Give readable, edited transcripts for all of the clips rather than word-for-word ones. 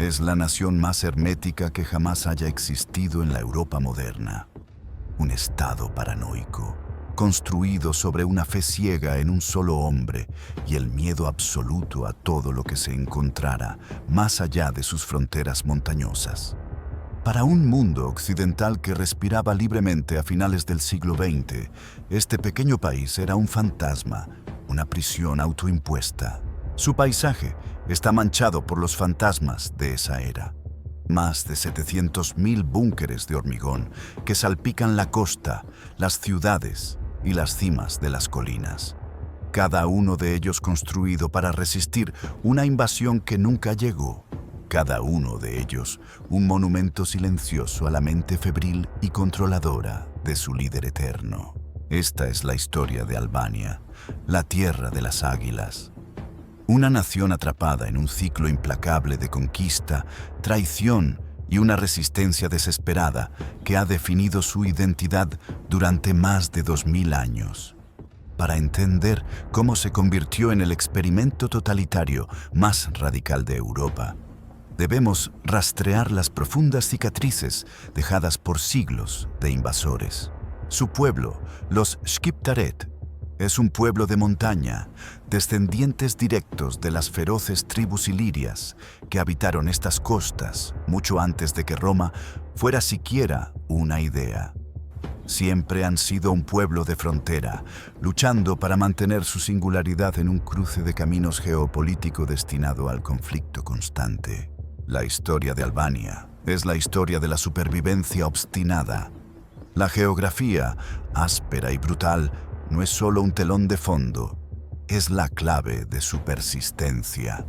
Es la nación más hermética que jamás haya existido en la Europa moderna. Un estado paranoico, construido sobre una fe ciega en un solo hombre y el miedo absoluto a todo lo que se encontrara más allá de sus fronteras montañosas. Para un mundo occidental que respiraba libremente a finales del siglo XX, este pequeño país era un fantasma, una prisión autoimpuesta. Su paisaje está manchado por los fantasmas de esa era. Más de 700.000 búnkeres de hormigón que salpican la costa, las ciudades y las cimas de las colinas. Cada uno de ellos construido para resistir una invasión que nunca llegó. Cada uno de ellos un monumento silencioso a la mente febril y controladora de su líder eterno. Esta es la historia de Albania, la tierra de las águilas. Una nación atrapada en un ciclo implacable de conquista, traición y una resistencia desesperada que ha definido su identidad durante más de 2000 años. Para entender cómo se convirtió en el experimento totalitario más radical de Europa, debemos rastrear las profundas cicatrices dejadas por siglos de invasores. Su pueblo, los Shqiptaret, es un pueblo de montaña, descendientes directos de las feroces tribus ilirias que habitaron estas costas mucho antes de que Roma fuera siquiera una idea. Siempre han sido un pueblo de frontera, luchando para mantener su singularidad en un cruce de caminos geopolítico destinado al conflicto constante. La historia de Albania es la historia de la supervivencia obstinada. La geografía, áspera y brutal, no es solo un telón de fondo, es la clave de su persistencia.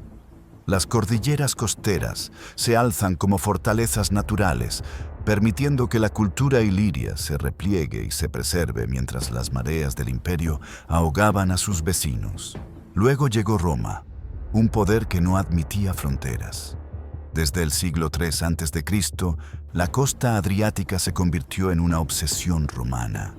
Las cordilleras costeras se alzan como fortalezas naturales, permitiendo que la cultura iliria se repliegue y se preserve mientras las mareas del imperio ahogaban a sus vecinos. Luego llegó Roma, un poder que no admitía fronteras. Desde el siglo III a.C., la costa adriática se convirtió en una obsesión romana.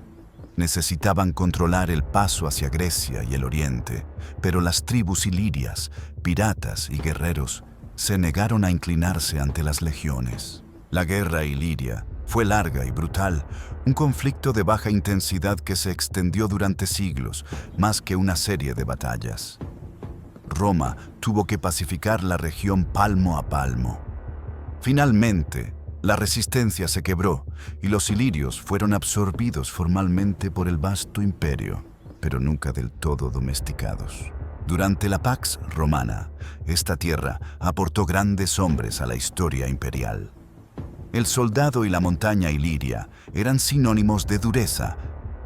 Necesitaban controlar el paso hacia Grecia y el Oriente, pero las tribus ilirias, piratas y guerreros se negaron a inclinarse ante las legiones. La guerra iliria fue larga y brutal, un conflicto de baja intensidad que se extendió durante siglos, más que una serie de batallas. Roma tuvo que pacificar la región palmo a palmo. Finalmente, la resistencia se quebró y los ilirios fueron absorbidos formalmente por el vasto imperio, pero nunca del todo domesticados. Durante la Pax Romana, esta tierra aportó grandes hombres a la historia imperial. El soldado y la montaña iliria eran sinónimos de dureza.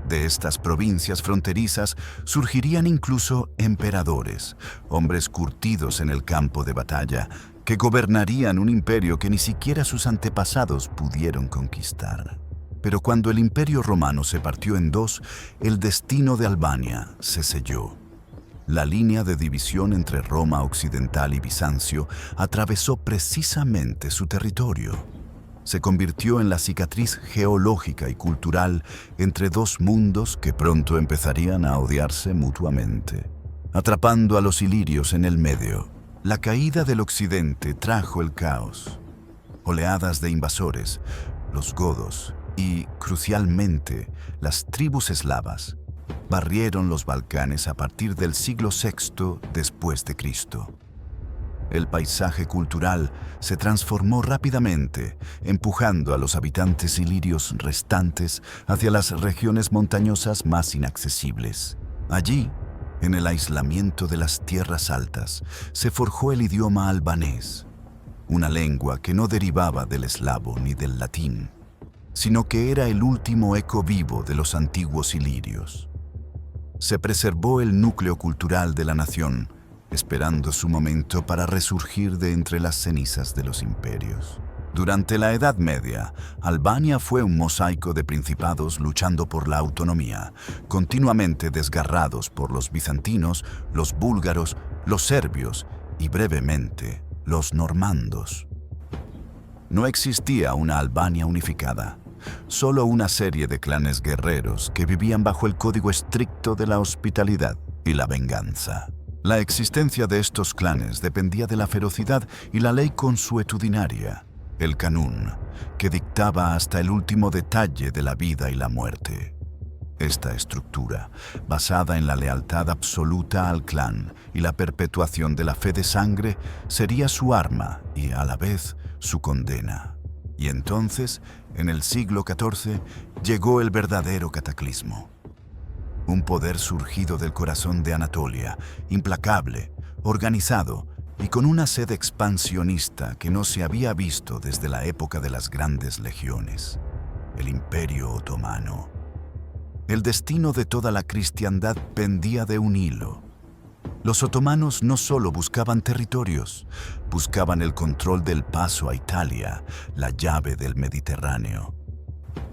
De estas provincias fronterizas surgirían incluso emperadores, hombres curtidos en el campo de batalla, que gobernarían un imperio que ni siquiera sus antepasados pudieron conquistar. Pero cuando el imperio romano se partió en dos, el destino de Albania se selló. La línea de división entre Roma occidental y Bizancio atravesó precisamente su territorio. Se convirtió en la cicatriz geológica y cultural entre dos mundos que pronto empezarían a odiarse mutuamente, atrapando a los ilirios en el medio. La caída del occidente trajo el caos, oleadas de invasores, los godos y, crucialmente, las tribus eslavas, barrieron los Balcanes a partir del siglo VI después de Cristo. El paisaje cultural se transformó rápidamente, empujando a los habitantes ilirios restantes hacia las regiones montañosas más inaccesibles. Allí, en el aislamiento de las tierras altas, se forjó el idioma albanés, una lengua que no derivaba del eslavo ni del latín, sino que era el último eco vivo de los antiguos ilirios. Se preservó el núcleo cultural de la nación, esperando su momento para resurgir de entre las cenizas de los imperios. Durante la Edad Media, Albania fue un mosaico de principados luchando por la autonomía, continuamente desgarrados por los bizantinos, los búlgaros, los serbios y, brevemente, los normandos. No existía una Albania unificada, solo una serie de clanes guerreros que vivían bajo el código estricto de la hospitalidad y la venganza. La existencia de estos clanes dependía de la ferocidad y la ley consuetudinaria, el Kanun, que dictaba hasta el último detalle de la vida y la muerte. Esta estructura, basada en la lealtad absoluta al clan y la perpetuación de la fe de sangre, sería su arma y, a la vez, su condena. Y entonces, en el siglo XIV, llegó el verdadero cataclismo. Un poder surgido del corazón de Anatolia, implacable, organizado y con una sed expansionista que no se había visto desde la época de las grandes legiones, el Imperio Otomano. El destino de toda la cristiandad pendía de un hilo. Los otomanos no solo buscaban territorios, buscaban el control del paso a Italia, la llave del Mediterráneo.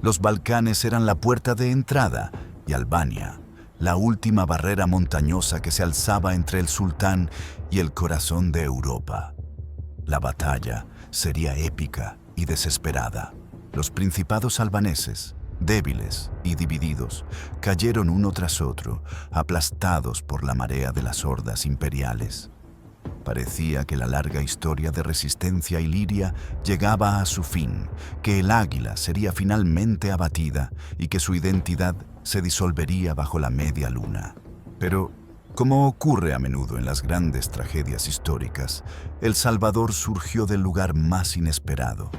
Los Balcanes eran la puerta de entrada y Albania, la última barrera montañosa que se alzaba entre el sultán y el corazón de Europa. La batalla sería épica y desesperada. Los principados albaneses, débiles y divididos, cayeron uno tras otro, aplastados por la marea de las hordas imperiales. Parecía que la larga historia de resistencia iliria llegaba a su fin, que el águila sería finalmente abatida y que su identidad se disolvería bajo la media luna. Pero, como ocurre a menudo en las grandes tragedias históricas, El Salvador surgió del lugar más inesperado.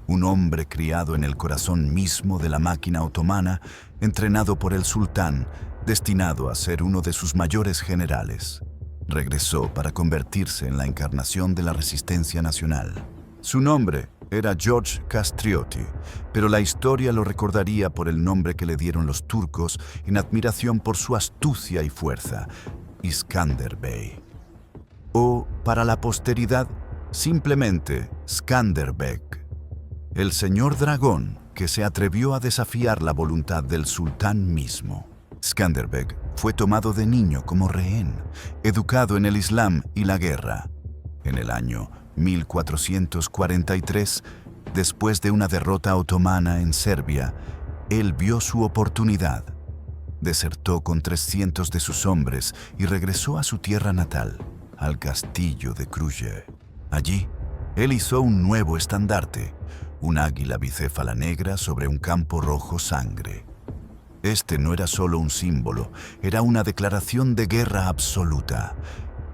Un hombre criado en el corazón mismo de la máquina otomana, entrenado por el sultán, destinado a ser uno de sus mayores generales. Regresó para convertirse en la encarnación de la resistencia nacional. Su nombre era George Kastrioti, pero la historia lo recordaría por el nombre que le dieron los turcos en admiración por su astucia y fuerza, Iskander Bey. O, para la posteridad, simplemente Skanderbeg, el señor dragón que se atrevió a desafiar la voluntad del sultán mismo. Skanderbeg fue tomado de niño como rehén, educado en el Islam y la guerra. En el año 1443, después de una derrota otomana en Serbia, él vio su oportunidad. Desertó con 300 de sus hombres y regresó a su tierra natal, al castillo de Kruje. Allí, él hizo un nuevo estandarte, un águila bicéfala negra sobre un campo rojo sangre. Este no era solo un símbolo, era una declaración de guerra absoluta.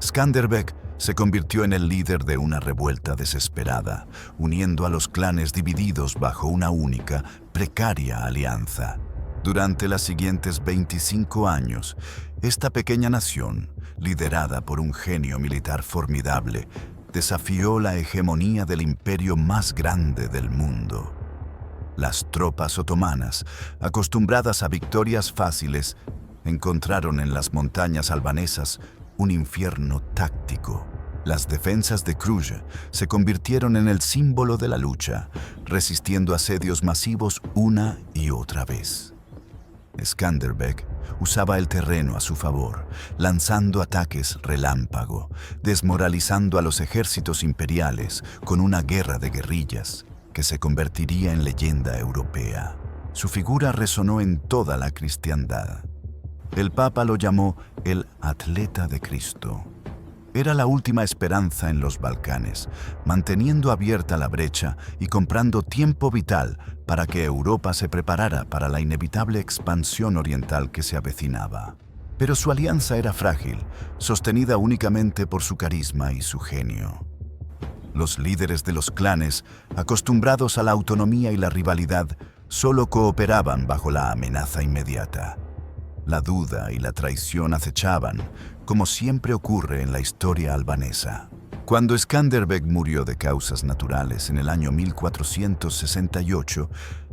Skanderbeg se convirtió en el líder de una revuelta desesperada, uniendo a los clanes divididos bajo una única, precaria alianza. Durante los siguientes 25 años, esta pequeña nación, liderada por un genio militar formidable, desafió la hegemonía del imperio más grande del mundo. Las tropas otomanas, acostumbradas a victorias fáciles, encontraron en las montañas albanesas un infierno táctico. Las defensas de Kruje se convirtieron en el símbolo de la lucha, resistiendo asedios masivos una y otra vez. Skanderbeg usaba el terreno a su favor, lanzando ataques relámpago, desmoralizando a los ejércitos imperiales con una guerra de guerrillas que se convertiría en leyenda europea. Su figura resonó en toda la cristiandad. El Papa lo llamó el atleta de Cristo. Era la última esperanza en los Balcanes, manteniendo abierta la brecha y comprando tiempo vital para que Europa se preparara para la inevitable expansión oriental que se avecinaba. Pero su alianza era frágil, sostenida únicamente por su carisma y su genio. Los líderes de los clanes, acostumbrados a la autonomía y la rivalidad, solo cooperaban bajo la amenaza inmediata. La duda y la traición acechaban, como siempre ocurre en la historia albanesa. Cuando Skanderbeg murió de causas naturales en el año 1468,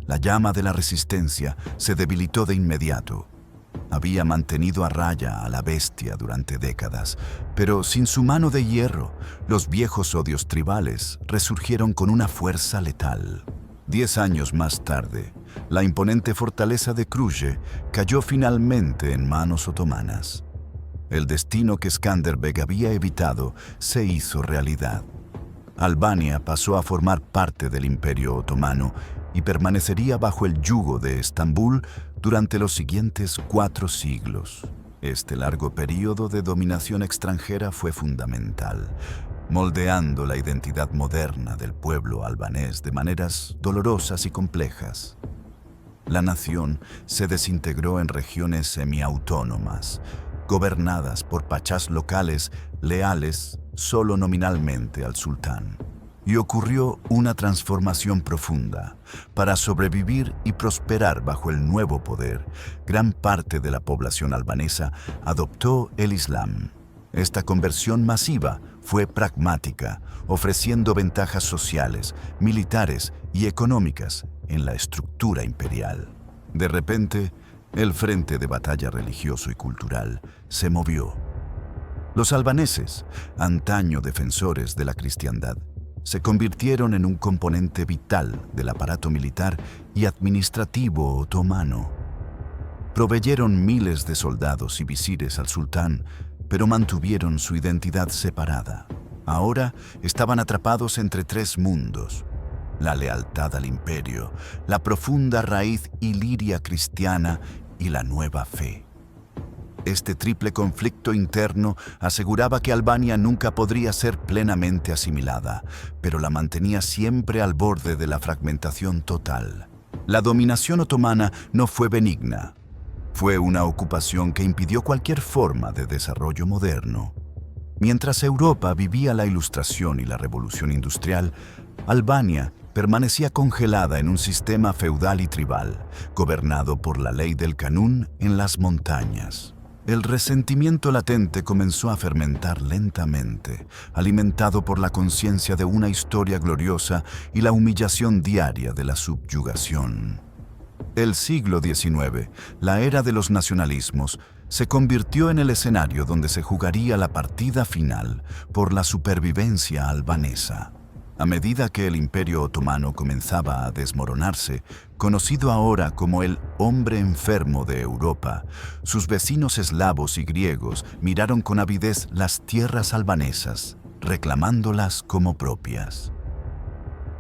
la llama de la resistencia se debilitó de inmediato. Había mantenido a raya a la bestia durante décadas, pero sin su mano de hierro, los viejos odios tribales resurgieron con una fuerza letal. 10 años más tarde, la imponente fortaleza de Kruje cayó finalmente en manos otomanas. El destino que Skanderbeg había evitado se hizo realidad. Albania pasó a formar parte del Imperio Otomano y permanecería bajo el yugo de Estambul durante los siguientes 4 siglos. Este largo periodo de dominación extranjera fue fundamental, moldeando la identidad moderna del pueblo albanés de maneras dolorosas y complejas. La nación se desintegró en regiones semiautónomas, gobernadas por pachás locales leales solo nominalmente al sultán. Y ocurrió una transformación profunda. Para sobrevivir y prosperar bajo el nuevo poder, gran parte de la población albanesa adoptó el Islam. Esta conversión masiva fue pragmática, ofreciendo ventajas sociales, militares y económicas en la estructura imperial. De repente, el frente de batalla religioso y cultural se movió. Los albaneses, antaño defensores de la cristiandad, se convirtieron en un componente vital del aparato militar y administrativo otomano. Proveyeron miles de soldados y visires al sultán, pero mantuvieron su identidad separada. Ahora estaban atrapados entre tres mundos: la lealtad al imperio, la profunda raíz iliria cristiana y la nueva fe. Este triple conflicto interno aseguraba que Albania nunca podría ser plenamente asimilada, pero la mantenía siempre al borde de la fragmentación total. La dominación otomana no fue benigna. Fue una ocupación que impidió cualquier forma de desarrollo moderno. Mientras Europa vivía la Ilustración y la Revolución Industrial, Albania permanecía congelada en un sistema feudal y tribal, gobernado por la ley del Kanun en las montañas. El resentimiento latente comenzó a fermentar lentamente, alimentado por la conciencia de una historia gloriosa y la humillación diaria de la subyugación. El siglo XIX, la era de los nacionalismos, se convirtió en el escenario donde se jugaría la partida final por la supervivencia albanesa. A medida que el Imperio Otomano comenzaba a desmoronarse, conocido ahora como el hombre enfermo de Europa, sus vecinos eslavos y griegos miraron con avidez las tierras albanesas, reclamándolas como propias.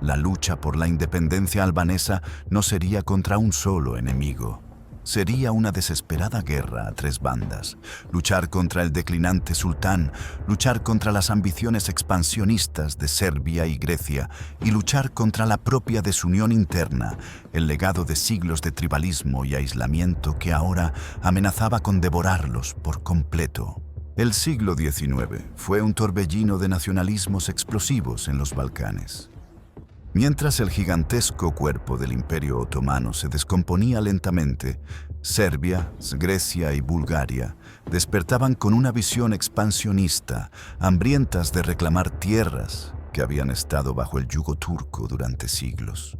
La lucha por la independencia albanesa no sería contra un solo enemigo. Sería una desesperada guerra a tres bandas: luchar contra el declinante sultán, luchar contra las ambiciones expansionistas de Serbia y Grecia y luchar contra la propia desunión interna, el legado de siglos de tribalismo y aislamiento que ahora amenazaba con devorarlos por completo. El siglo XIX fue un torbellino de nacionalismos explosivos en los Balcanes. Mientras el gigantesco cuerpo del Imperio Otomano se descomponía lentamente, Serbia, Grecia y Bulgaria despertaban con una visión expansionista, hambrientas de reclamar tierras que habían estado bajo el yugo turco durante siglos.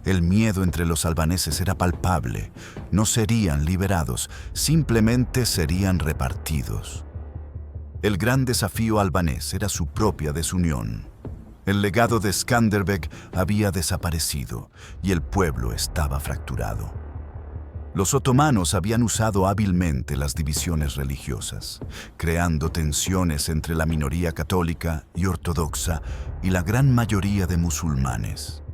El miedo entre los albaneses era palpable: no serían liberados, simplemente serían repartidos. El gran desafío albanés era su propia desunión. El legado de Skanderbeg había desaparecido y el pueblo estaba fracturado. Los otomanos habían usado hábilmente las divisiones religiosas, creando tensiones entre la minoría católica y ortodoxa y la gran mayoría de musulmanes.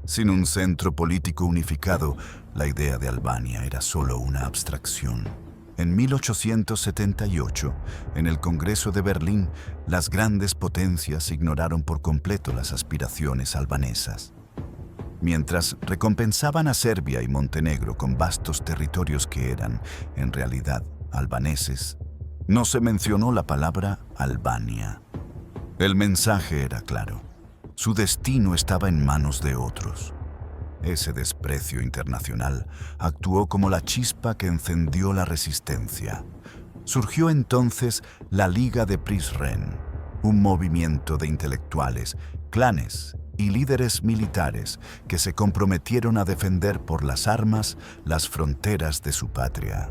Sin un centro político unificado, la idea de Albania era solo una abstracción. En 1878, en el Congreso de Berlín, las grandes potencias ignoraron por completo las aspiraciones albanesas. Mientras recompensaban a Serbia y Montenegro con vastos territorios que eran, en realidad, albaneses, no se mencionó la palabra Albania. El mensaje era claro: su destino estaba en manos de otros. Ese desprecio internacional actuó como la chispa que encendió la resistencia. Surgió entonces la Liga de Prizren, un movimiento de intelectuales, clanes y líderes militares que se comprometieron a defender por las armas las fronteras de su patria.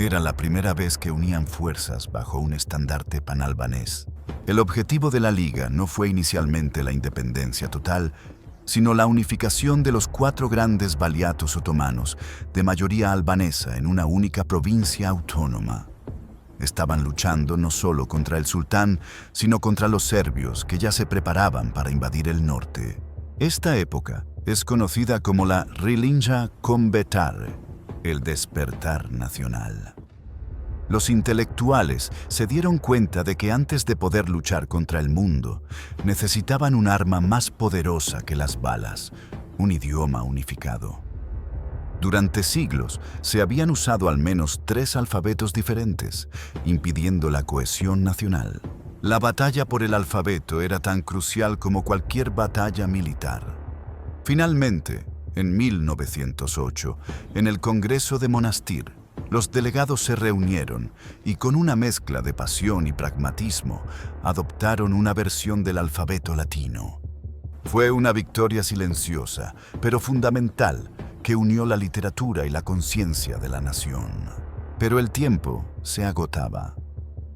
Era la primera vez que unían fuerzas bajo un estandarte panalbanés. El objetivo de la Liga no fue inicialmente la independencia total, sino la unificación de los 4 grandes valiatos otomanos de mayoría albanesa en una única provincia autónoma. Estaban luchando no solo contra el sultán, sino contra los serbios que ya se preparaban para invadir el norte. Esta época es conocida como la Rilinja Konbetar, el despertar nacional. Los intelectuales se dieron cuenta de que antes de poder luchar contra el mundo, necesitaban un arma más poderosa que las balas, un idioma unificado. Durante siglos se habían usado al menos 3 alfabetos diferentes, impidiendo la cohesión nacional. La batalla por el alfabeto era tan crucial como cualquier batalla militar. Finalmente, en 1908, en el Congreso de Monastir, los delegados se reunieron y con una mezcla de pasión y pragmatismo adoptaron una versión del alfabeto latino. Fue una victoria silenciosa, pero fundamental, que unió la literatura y la conciencia de la nación. Pero el tiempo se agotaba.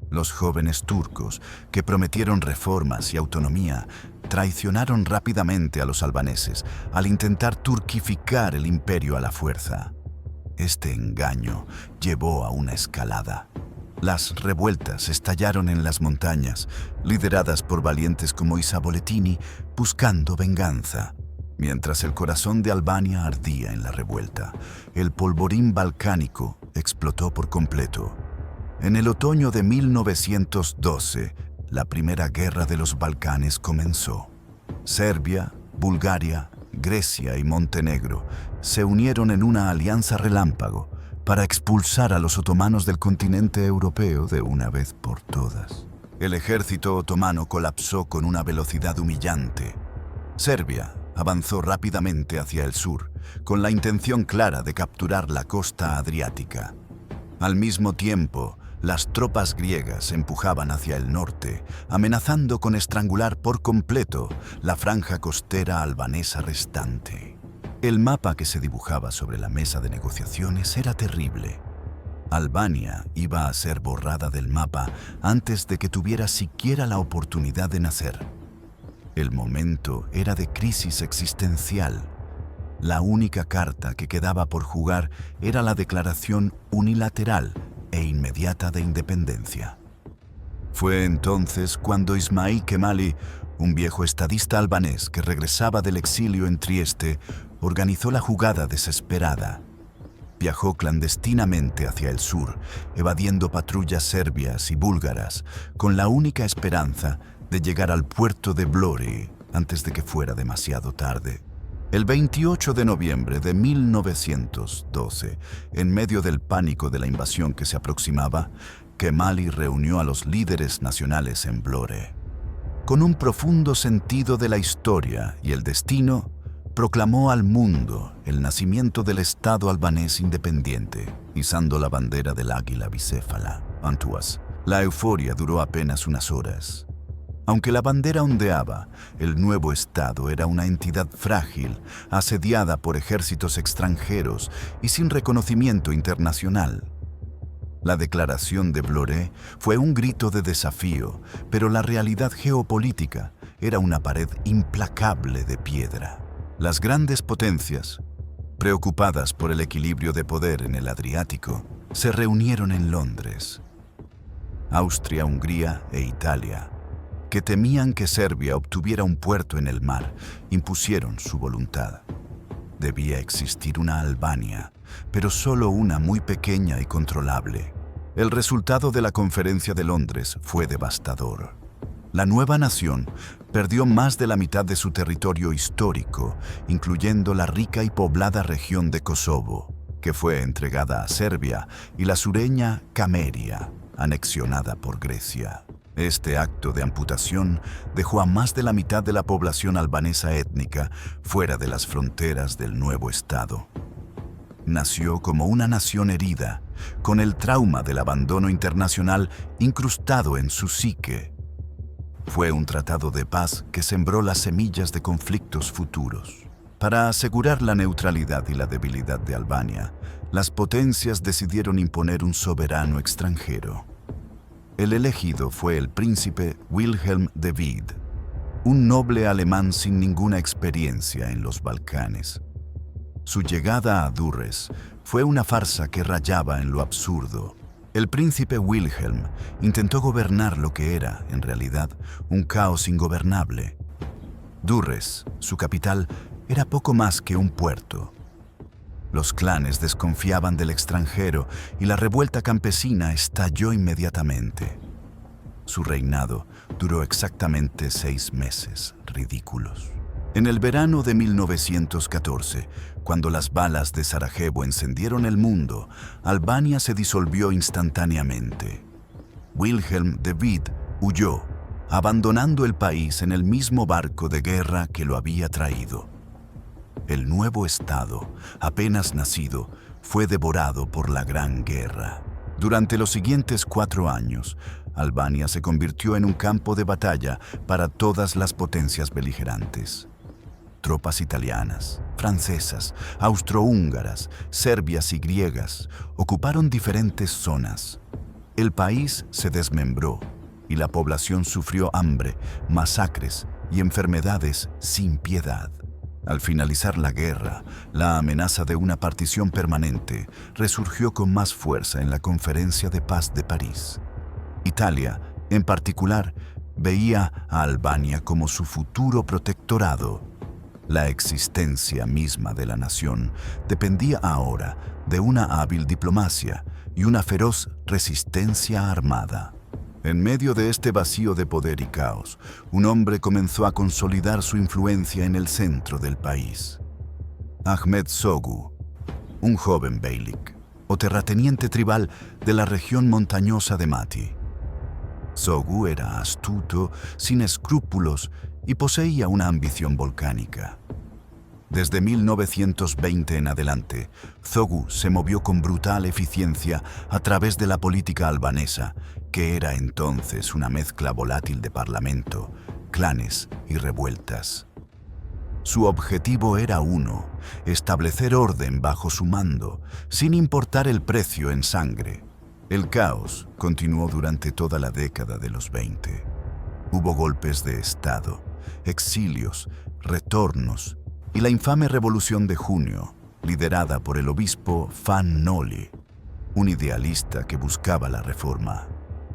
Los jóvenes turcos, que prometieron reformas y autonomía, traicionaron rápidamente a los albaneses al intentar turquificar el imperio a la fuerza. Este engaño llevó a una escalada. Las revueltas estallaron en las montañas, lideradas por valientes como Isa Boletini, buscando venganza. Mientras el corazón de Albania ardía en la revuelta, el polvorín balcánico explotó por completo. En el otoño de 1912, la Primera Guerra de los Balcanes comenzó. Serbia, Bulgaria, Grecia y Montenegro se unieron en una alianza relámpago para expulsar a los otomanos del continente europeo de una vez por todas. El ejército otomano colapsó con una velocidad humillante. Serbia avanzó rápidamente hacia el sur, con la intención clara de capturar la costa adriática. Al mismo tiempo, las tropas griegas empujaban hacia el norte, amenazando con estrangular por completo la franja costera albanesa restante. El mapa que se dibujaba sobre la mesa de negociaciones era terrible. Albania iba a ser borrada del mapa antes de que tuviera siquiera la oportunidad de nacer. El momento era de crisis existencial. La única carta que quedaba por jugar era la declaración unilateral e inmediata de independencia. Fue entonces cuando Ismail Kemali, un viejo estadista albanés que regresaba del exilio en Trieste, organizó la jugada desesperada. Viajó clandestinamente hacia el sur, evadiendo patrullas serbias y búlgaras, con la única esperanza de llegar al puerto de Vlorë antes de que fuera demasiado tarde. El 28 de noviembre de 1912, en medio del pánico de la invasión que se aproximaba, Kemali reunió a los líderes nacionales en Vlorë. Con un profundo sentido de la historia y el destino, proclamó al mundo el nacimiento del Estado albanés independiente, izando la bandera del águila bicéfala, Antuas. La euforia duró apenas unas horas. Aunque la bandera ondeaba, el nuevo Estado era una entidad frágil, asediada por ejércitos extranjeros y sin reconocimiento internacional. La declaración de Vlorë fue un grito de desafío, pero la realidad geopolítica era una pared implacable de piedra. Las grandes potencias, preocupadas por el equilibrio de poder en el Adriático, se reunieron en Londres. Austria, Hungría e Italia, que temían que Serbia obtuviera un puerto en el mar, impusieron su voluntad. Debía existir una Albania, pero solo una muy pequeña y controlable. El resultado de la Conferencia de Londres fue devastador. La nueva nación perdió más de la mitad de su territorio histórico, incluyendo la rica y poblada región de Kosovo, que fue entregada a Serbia, y la sureña Cameria, anexionada por Grecia. Este acto de amputación dejó a más de la mitad de la población albanesa étnica fuera de las fronteras del nuevo Estado. Nació como una nación herida, con el trauma del abandono internacional incrustado en su psique. Fue un tratado de paz que sembró las semillas de conflictos futuros. Para asegurar la neutralidad y la debilidad de Albania, las potencias decidieron imponer un soberano extranjero. El elegido fue el príncipe Wilhelm de Wied, un noble alemán sin ninguna experiencia en los Balcanes. Su llegada a Durrës fue una farsa que rayaba en lo absurdo. El príncipe Wilhelm intentó gobernar lo que era, en realidad, un caos ingobernable. Durrës, su capital, era poco más que un puerto. Los clanes desconfiaban del extranjero y la revuelta campesina estalló inmediatamente. Su reinado duró exactamente 6 meses ridículos. En el verano de 1914, cuando las balas de Sarajevo encendieron el mundo, Albania se disolvió instantáneamente. Wilhelm de Witt huyó, abandonando el país en el mismo barco de guerra que lo había traído. El nuevo Estado, apenas nacido, fue devorado por la Gran Guerra. Durante los siguientes 4 años, Albania se convirtió en un campo de batalla para todas las potencias beligerantes. Tropas italianas, francesas, austrohúngaras, serbias y griegas ocuparon diferentes zonas. El país se desmembró y la población sufrió hambre, masacres y enfermedades sin piedad. Al finalizar la guerra, la amenaza de una partición permanente resurgió con más fuerza en la Conferencia de Paz de París. Italia, en particular, veía a Albania como su futuro protectorado. La existencia misma de la nación dependía ahora de una hábil diplomacia y una feroz resistencia armada. En medio de este vacío de poder y caos, un hombre comenzó a consolidar su influencia en el centro del país. Ahmed Zogu, un joven beylik o terrateniente tribal de la región montañosa de Mati. Zogu era astuto, sin escrúpulos y poseía una ambición volcánica. Desde 1920 en adelante, Zogu se movió con brutal eficiencia a través de la política albanesa, que era entonces una mezcla volátil de parlamento, clanes y revueltas. Su objetivo era uno: establecer orden bajo su mando, sin importar el precio en sangre. El caos continuó durante toda la década de los 20. Hubo golpes de Estado, exilios, retornos y la infame Revolución de Junio, liderada por el obispo Fan Noli, un idealista que buscaba la reforma.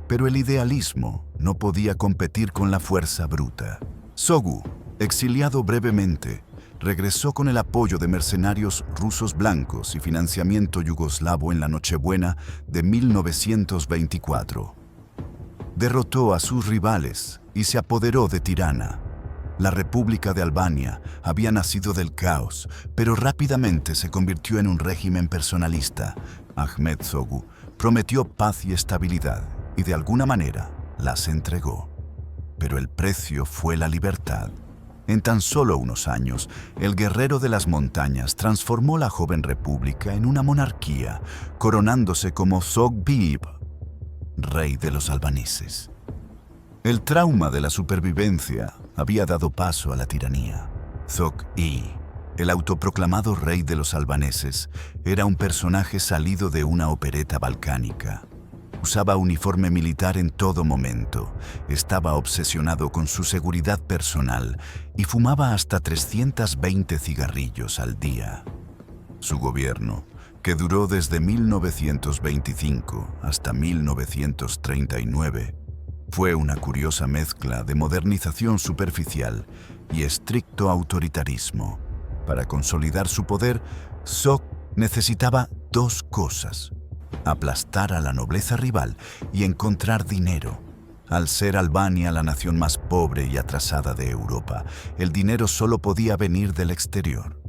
Pero el idealismo no podía competir con la fuerza bruta. Zogu, exiliado brevemente, regresó con el apoyo de mercenarios rusos blancos y financiamiento yugoslavo en la Nochebuena de 1924. Derrotó a sus rivales y se apoderó de Tirana. La República de Albania había nacido del caos, pero rápidamente se convirtió en un régimen personalista. Ahmed Zogu prometió paz y estabilidad y de alguna manera las entregó. Pero el precio fue la libertad. En tan solo unos años, el guerrero de las montañas transformó la joven república en una monarquía, coronándose como Zog-Bib, rey de los albaneses. El trauma de la supervivencia había dado paso a la tiranía. Zog-I, el autoproclamado rey de los albaneses, era un personaje salido de una opereta balcánica. Usaba uniforme militar en todo momento, estaba obsesionado con su seguridad personal y fumaba hasta 320 cigarrillos al día. Su gobierno, que duró desde 1925 hasta 1939, fue una curiosa mezcla de modernización superficial y estricto autoritarismo. Para consolidar su poder, Zog necesitaba 2 cosas: aplastar a la nobleza rival y encontrar dinero. Al ser Albania la nación más pobre y atrasada de Europa, el dinero solo podía venir del exterior.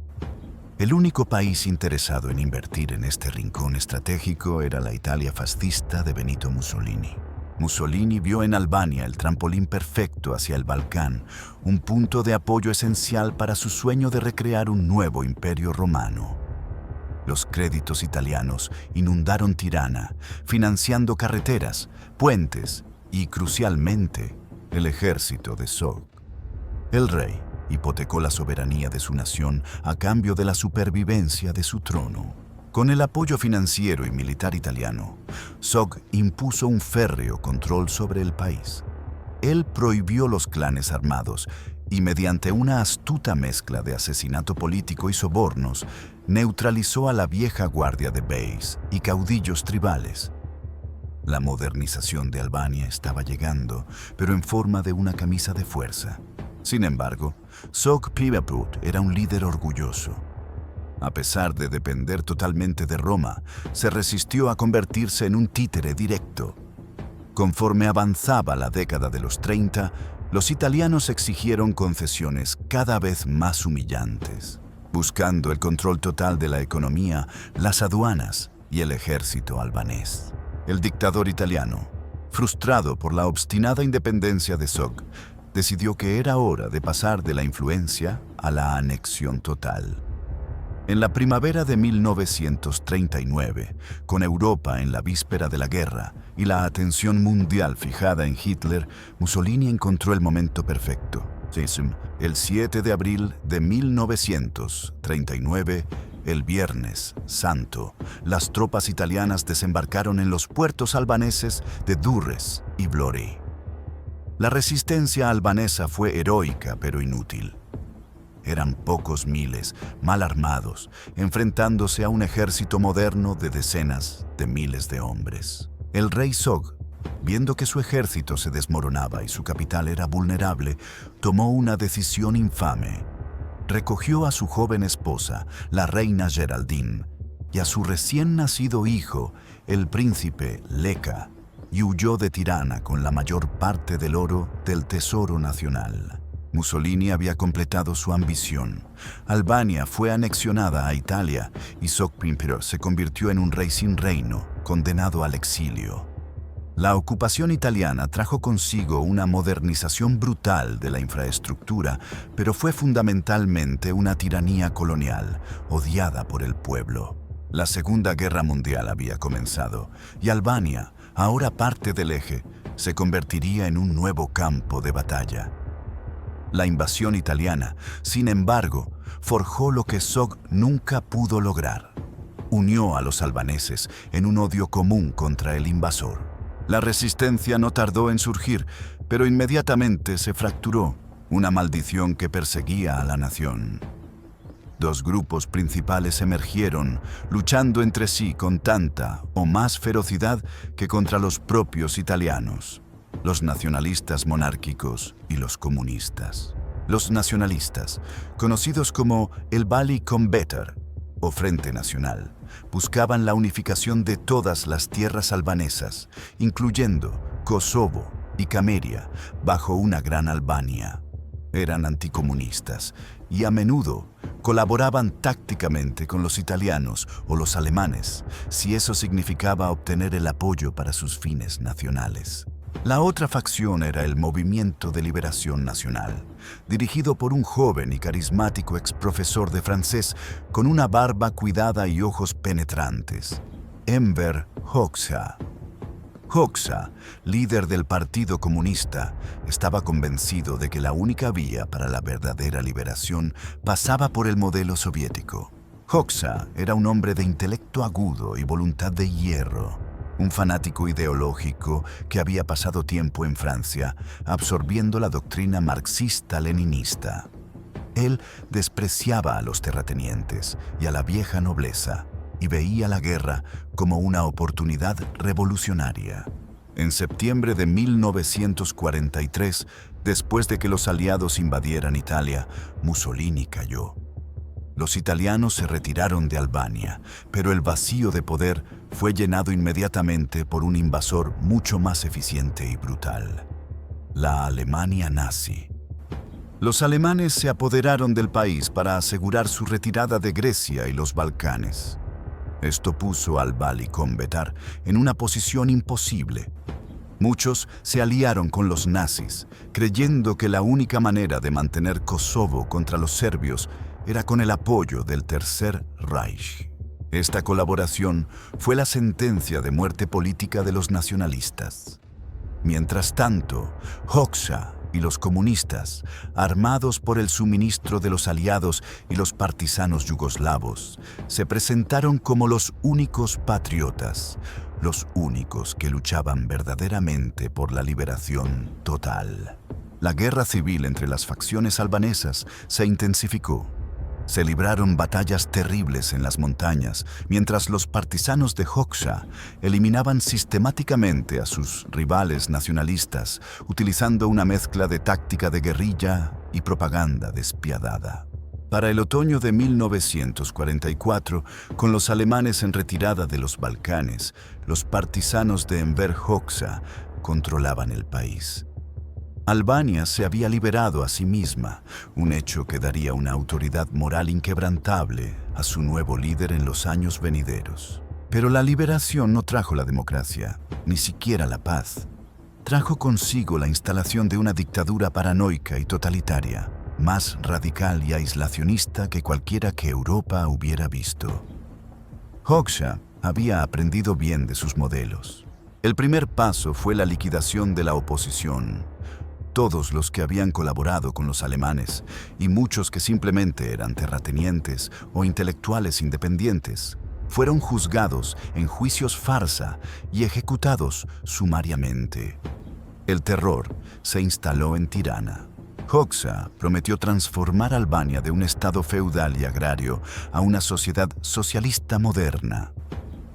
El único país interesado en invertir en este rincón estratégico era la Italia fascista de Benito Mussolini. Mussolini vio en Albania el trampolín perfecto hacia el Balcán, un punto de apoyo esencial para su sueño de recrear un nuevo imperio romano. Los créditos italianos inundaron Tirana, financiando carreteras, puentes y, crucialmente, el ejército de Zog. El rey hipotecó la soberanía de su nación a cambio de la supervivencia de su trono. Con el apoyo financiero y militar italiano, Zog impuso un férreo control sobre el país. Él prohibió los clanes armados y, mediante una astuta mezcla de asesinato político y sobornos, neutralizó a la vieja guardia de beys y caudillos tribales. La modernización de Albania estaba llegando, pero en forma de una camisa de fuerza. Sin embargo, Zog Pivaput era un líder orgulloso. A pesar de depender totalmente de Roma, se resistió a convertirse en un títere directo. Conforme avanzaba la década de los 30, los italianos exigieron concesiones cada vez más humillantes, buscando el control total de la economía, las aduanas y el ejército albanés. El dictador italiano, frustrado por la obstinada independencia de Zog, decidió que era hora de pasar de la influencia a la anexión total. En la primavera de 1939, con Europa en la víspera de la guerra y la atención mundial fijada en Hitler, Mussolini encontró el momento perfecto. El 7 de abril de 1939, el Viernes Santo, las tropas italianas desembarcaron en los puertos albaneses de Durrës y Vlorë. La resistencia albanesa fue heroica pero inútil. Eran pocos miles, mal armados, enfrentándose a un ejército moderno de decenas de miles de hombres. El rey Zog, viendo que su ejército se desmoronaba y su capital era vulnerable, tomó una decisión infame. Recogió a su joven esposa, la reina Geraldine, y a su recién nacido hijo, el príncipe Leka, y huyó de Tirana con la mayor parte del oro del tesoro nacional. Mussolini había completado su ambición. Albania fue anexionada a Italia y Zog-Pimpero se convirtió en un rey sin reino, condenado al exilio. La ocupación italiana trajo consigo una modernización brutal de la infraestructura, pero fue fundamentalmente una tiranía colonial, odiada por el pueblo. La Segunda Guerra Mundial había comenzado y Albania, ahora parte del eje, se convertiría en un nuevo campo de batalla. La invasión italiana, sin embargo, forjó lo que Zog nunca pudo lograr. Unió a los albaneses en un odio común contra el invasor. La resistencia no tardó en surgir, pero inmediatamente se fracturó, una maldición que perseguía a la nación. Dos grupos principales emergieron, luchando entre sí con tanta o más ferocidad que contra los propios italianos: los nacionalistas monárquicos y los comunistas. Los nacionalistas, conocidos como el Vali Kombëtar o Frente Nacional, buscaban la unificación de todas las tierras albanesas, incluyendo Kosovo y Cameria, bajo una gran Albania. Eran anticomunistas y a menudo colaboraban tácticamente con los italianos o los alemanes, si eso significaba obtener el apoyo para sus fines nacionales. La otra facción era el Movimiento de Liberación Nacional, dirigido por un joven y carismático exprofesor de francés con una barba cuidada y ojos penetrantes, Enver Hoxha. Hoxha, líder del Partido Comunista, estaba convencido de que la única vía para la verdadera liberación pasaba por el modelo soviético. Hoxha era un hombre de intelecto agudo y voluntad de hierro, un fanático ideológico que había pasado tiempo en Francia, absorbiendo la doctrina marxista-leninista. Él despreciaba a los terratenientes y a la vieja nobleza, y veía la guerra como una oportunidad revolucionaria. En septiembre de 1943, después de que los aliados invadieran Italia, Mussolini cayó. Los italianos se retiraron de Albania, pero el vacío de poder fue llenado inmediatamente por un invasor mucho más eficiente y brutal: la Alemania nazi. Los alemanes se apoderaron del país para asegurar su retirada de Grecia y los Balcanes. Esto puso al Vali Kombëtar en una posición imposible. Muchos se aliaron con los nazis, creyendo que la única manera de mantener Kosovo contra los serbios era con el apoyo del Tercer Reich. Esta colaboración fue la sentencia de muerte política de los nacionalistas. Mientras tanto, Hoxha y los comunistas, armados por el suministro de los aliados y los partisanos yugoslavos, se presentaron como los únicos patriotas, los únicos que luchaban verdaderamente por la liberación total. La guerra civil entre las facciones albanesas se intensificó. Se libraron batallas terribles en las montañas, mientras los partisanos de Hoxha eliminaban sistemáticamente a sus rivales nacionalistas, utilizando una mezcla de táctica de guerrilla y propaganda despiadada. Para el otoño de 1944, con los alemanes en retirada de los Balcanes, los partisanos de Enver Hoxha controlaban el país. Albania se había liberado a sí misma, un hecho que daría una autoridad moral inquebrantable a su nuevo líder en los años venideros. Pero la liberación no trajo la democracia, ni siquiera la paz. Trajo consigo la instalación de una dictadura paranoica y totalitaria, más radical y aislacionista que cualquiera que Europa hubiera visto. Hoxha había aprendido bien de sus modelos. El primer paso fue la liquidación de la oposición. Todos los que habían colaborado con los alemanes y muchos que simplemente eran terratenientes o intelectuales independientes fueron juzgados en juicios farsa y ejecutados sumariamente. El terror se instaló en Tirana. Hoxha prometió transformar Albania de un estado feudal y agrario a una sociedad socialista moderna.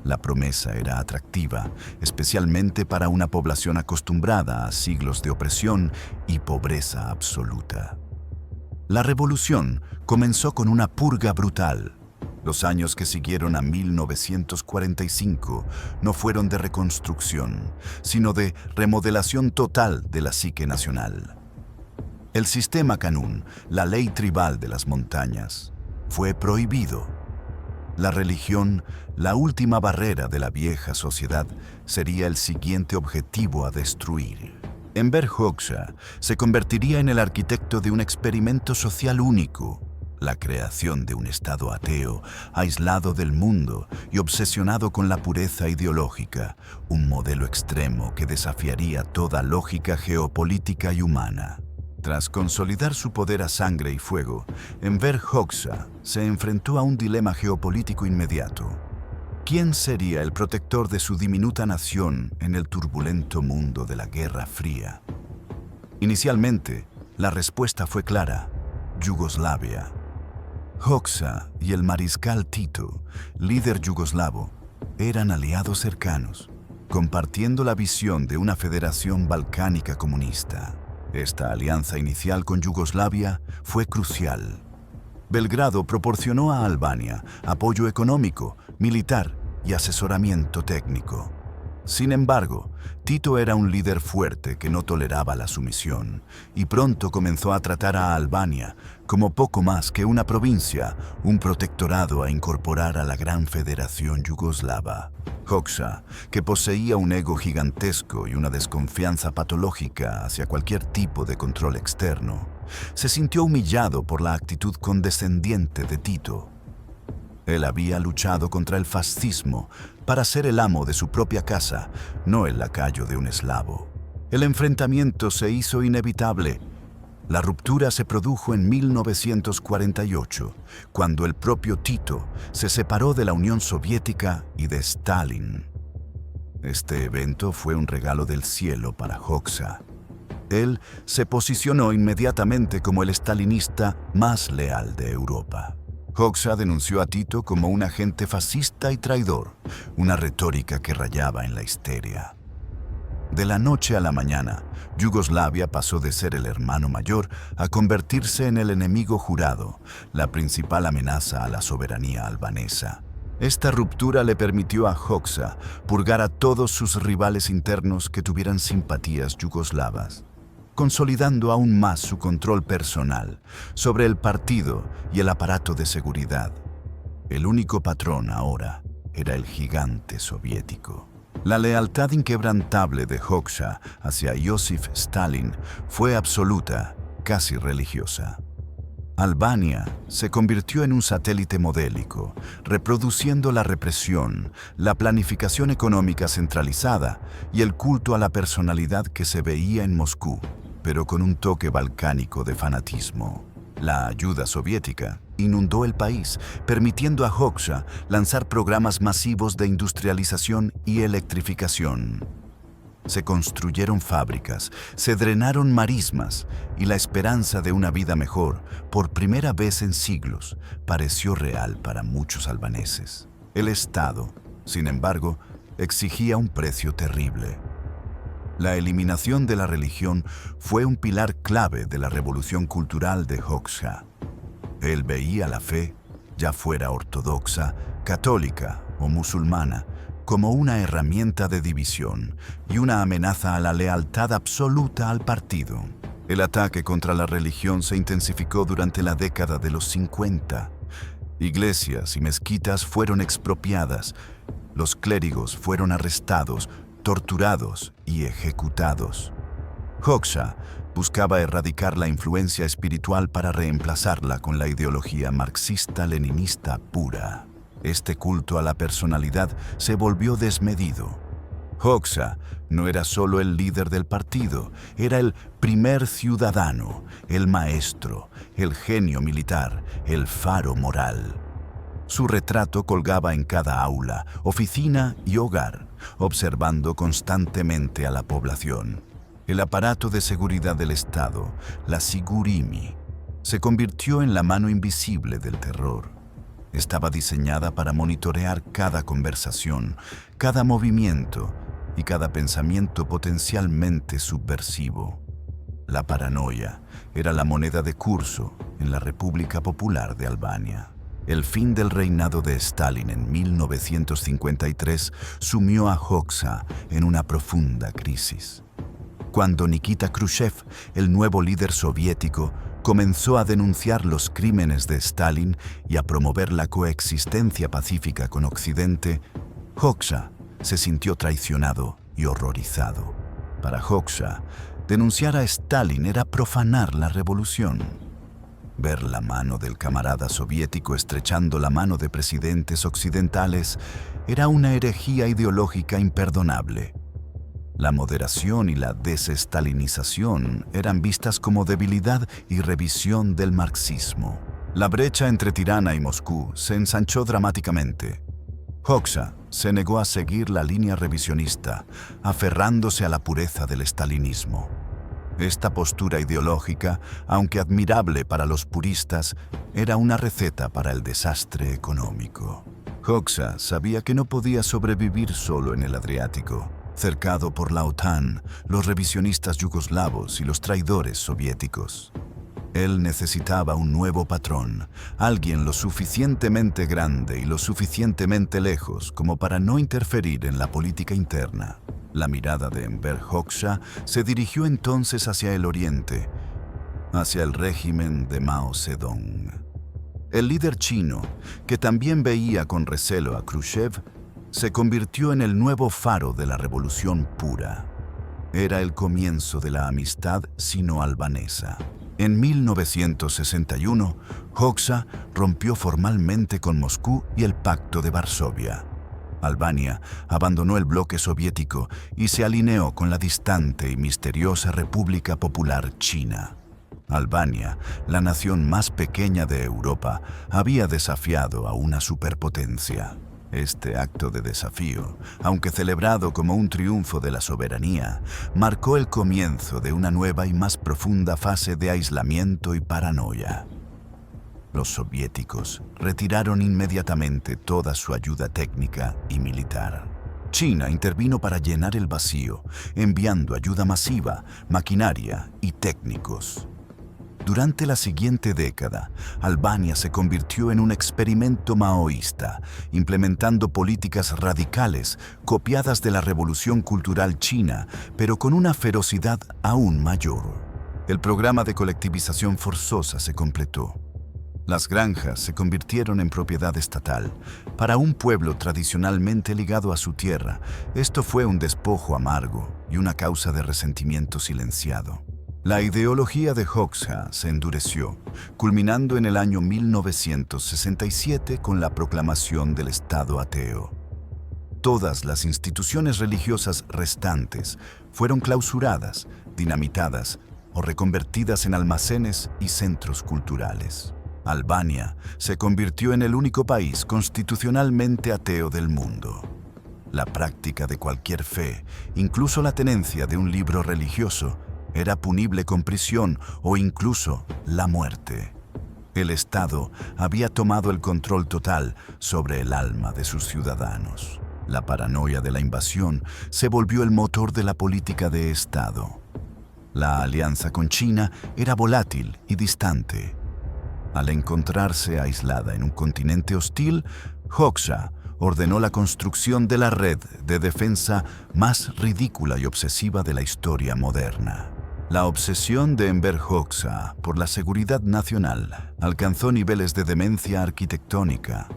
La promesa era atractiva, especialmente para una población acostumbrada a siglos de opresión y pobreza absoluta. La revolución comenzó con una purga brutal. Los años que siguieron a 1945 no fueron de reconstrucción, sino de remodelación total de la psique nacional. El sistema Kanun, la ley tribal de las montañas, fue prohibido. La religión, la última barrera de la vieja sociedad, sería el siguiente objetivo a destruir. Enver Hoxha se convertiría en el arquitecto de un experimento social único, la creación de un Estado ateo, aislado del mundo y obsesionado con la pureza ideológica, un modelo extremo que desafiaría toda lógica geopolítica y humana. Tras consolidar su poder a sangre y fuego, Enver Hoxha se enfrentó a un dilema geopolítico inmediato. ¿Quién sería el protector de su diminuta nación en el turbulento mundo de la Guerra Fría? Inicialmente, la respuesta fue clara: Yugoslavia. Hoxha y el mariscal Tito, líder yugoslavo, eran aliados cercanos, compartiendo la visión de una federación balcánica comunista. Esta alianza inicial con Yugoslavia fue crucial. Belgrado proporcionó a Albania apoyo económico, militar y asesoramiento técnico. Sin embargo, Tito era un líder fuerte que no toleraba la sumisión y pronto comenzó a tratar a Albania como poco más que una provincia, un protectorado a incorporar a la gran federación yugoslava. Hoxha, que poseía un ego gigantesco y una desconfianza patológica hacia cualquier tipo de control externo, se sintió humillado por la actitud condescendiente de Tito. Él había luchado contra el fascismo para ser el amo de su propia casa, no el lacayo de un eslavo. El enfrentamiento se hizo inevitable. La ruptura se produjo en 1948, cuando el propio Tito se separó de la Unión Soviética y de Stalin. Este evento fue un regalo del cielo para Hoxha. Él se posicionó inmediatamente como el estalinista más leal de Europa. Hoxha denunció a Tito como un agente fascista y traidor, una retórica que rayaba en la histeria. De la noche a la mañana, Yugoslavia pasó de ser el hermano mayor a convertirse en el enemigo jurado, la principal amenaza a la soberanía albanesa. Esta ruptura le permitió a Hoxha purgar a todos sus rivales internos que tuvieran simpatías yugoslavas, consolidando aún más su control personal sobre el partido y el aparato de seguridad. El único patrón ahora era el gigante soviético. La lealtad inquebrantable de Hoxha hacia Josip Stalin fue absoluta, casi religiosa. Albania se convirtió en un satélite modélico, reproduciendo la represión, la planificación económica centralizada y el culto a la personalidad que se veía en Moscú, pero con un toque balcánico de fanatismo. La ayuda soviética inundó el país, permitiendo a Hoxha lanzar programas masivos de industrialización y electrificación. Se construyeron fábricas, se drenaron marismas y la esperanza de una vida mejor, por primera vez en siglos, pareció real para muchos albaneses. El Estado, sin embargo, exigía un precio terrible. La eliminación de la religión fue un pilar clave de la revolución cultural de Hoxha. Él veía la fe, ya fuera ortodoxa, católica o musulmana, como una herramienta de división y una amenaza a la lealtad absoluta al partido. El ataque contra la religión se intensificó durante la década de los 50. Iglesias y mezquitas fueron expropiadas, los clérigos fueron arrestados, torturados y ejecutados. Hoxha buscaba erradicar la influencia espiritual para reemplazarla con la ideología marxista-leninista pura. Este culto a la personalidad se volvió desmedido. Hoxha no era solo el líder del partido, era el primer ciudadano, el maestro, el genio militar, el faro moral. Su retrato colgaba en cada aula, oficina y hogar, observando constantemente a la población. El aparato de seguridad del Estado, la Sigurimi, se convirtió en la mano invisible del terror. Estaba diseñada para monitorear cada conversación, cada movimiento y cada pensamiento potencialmente subversivo. La paranoia era la moneda de curso en la República Popular de Albania. El fin del reinado de Stalin en 1953 sumió a Hoxha en una profunda crisis. Cuando Nikita Khrushchev, el nuevo líder soviético, comenzó a denunciar los crímenes de Stalin y a promover la coexistencia pacífica con Occidente, Hoxha se sintió traicionado y horrorizado. Para Hoxha, denunciar a Stalin era profanar la revolución. Ver la mano del camarada soviético estrechando la mano de presidentes occidentales era una herejía ideológica imperdonable. La moderación y la desestalinización eran vistas como debilidad y revisión del marxismo. La brecha entre Tirana y Moscú se ensanchó dramáticamente. Hoxha se negó a seguir la línea revisionista, aferrándose a la pureza del stalinismo. Esta postura ideológica, aunque admirable para los puristas, era una receta para el desastre económico. Hoxha sabía que no podía sobrevivir solo en el Adriático. Cercado por la OTAN, los revisionistas yugoslavos y los traidores soviéticos. Él necesitaba un nuevo patrón, alguien lo suficientemente grande y lo suficientemente lejos como para no interferir en la política interna. La mirada de Enver Hoxha se dirigió entonces hacia el oriente, hacia el régimen de Mao Zedong. El líder chino, que también veía con recelo a Khrushchev, se convirtió en el nuevo faro de la revolución pura. Era el comienzo de la amistad sino-albanesa. En 1961, Hoxha rompió formalmente con Moscú y el Pacto de Varsovia. Albania abandonó el bloque soviético y se alineó con la distante y misteriosa República Popular China. Albania, la nación más pequeña de Europa, había desafiado a una superpotencia. Este acto de desafío, aunque celebrado como un triunfo de la soberanía, marcó el comienzo de una nueva y más profunda fase de aislamiento y paranoia. Los soviéticos retiraron inmediatamente toda su ayuda técnica y militar. China intervino para llenar el vacío, enviando ayuda masiva, maquinaria y técnicos. Durante la siguiente década, Albania se convirtió en un experimento maoísta, implementando políticas radicales copiadas de la Revolución Cultural China, pero con una ferocidad aún mayor. El programa de colectivización forzosa se completó. Las granjas se convirtieron en propiedad estatal. Para un pueblo tradicionalmente ligado a su tierra, esto fue un despojo amargo y una causa de resentimiento silenciado. La ideología de Hoxha se endureció, culminando en el año 1967 con la proclamación del Estado ateo. Todas las instituciones religiosas restantes fueron clausuradas, dinamitadas o reconvertidas en almacenes y centros culturales. Albania se convirtió en el único país constitucionalmente ateo del mundo. La práctica de cualquier fe, incluso la tenencia de un libro religioso, era punible con prisión o incluso la muerte. El Estado había tomado el control total sobre el alma de sus ciudadanos. La paranoia de la invasión se volvió el motor de la política de Estado. La alianza con China era volátil y distante. Al encontrarse aislada en un continente hostil, Hoxha ordenó la construcción de la red de defensa más ridícula y obsesiva de la historia moderna. La obsesión de Enver Hoxha por la seguridad nacional alcanzó niveles de demencia arquitectónica.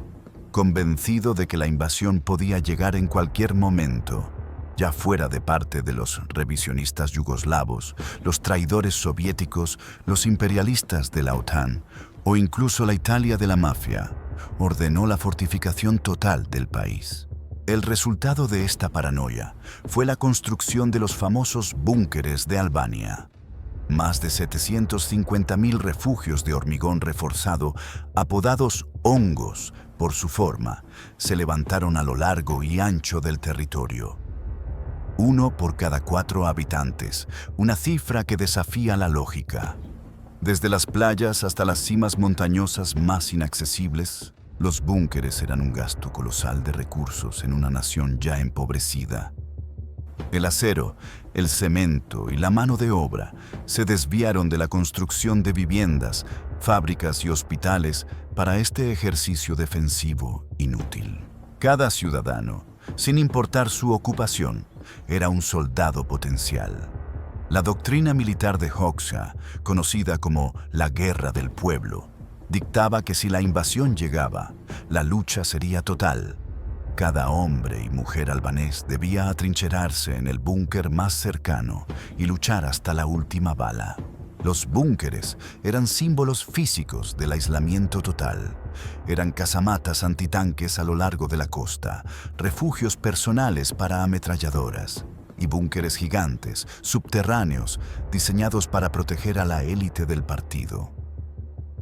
Convencido de que la invasión podía llegar en cualquier momento, ya fuera de parte de los revisionistas yugoslavos, los traidores soviéticos, los imperialistas de la OTAN o incluso la Italia de la mafia, ordenó la fortificación total del país. El resultado de esta paranoia fue la construcción de los famosos búnkeres de Albania. Más de 750.000 refugios de hormigón reforzado, apodados hongos por su forma, se levantaron a lo largo y ancho del territorio. Uno por cada 4 habitantes, una cifra que desafía la lógica. Desde las playas hasta las cimas montañosas más inaccesibles, los búnkeres eran un gasto colosal de recursos en una nación ya empobrecida. El acero, el cemento y la mano de obra se desviaron de la construcción de viviendas, fábricas y hospitales para este ejercicio defensivo inútil. Cada ciudadano, sin importar su ocupación, era un soldado potencial. La doctrina militar de Hoxha, conocida como la Guerra del Pueblo, dictaba que si la invasión llegaba, la lucha sería total. Cada hombre y mujer albanés debía atrincherarse en el búnker más cercano y luchar hasta la última bala. Los búnkeres eran símbolos físicos del aislamiento total. Eran casamatas antitanques a lo largo de la costa, refugios personales para ametralladoras y búnkeres gigantes, subterráneos, diseñados para proteger a la élite del partido.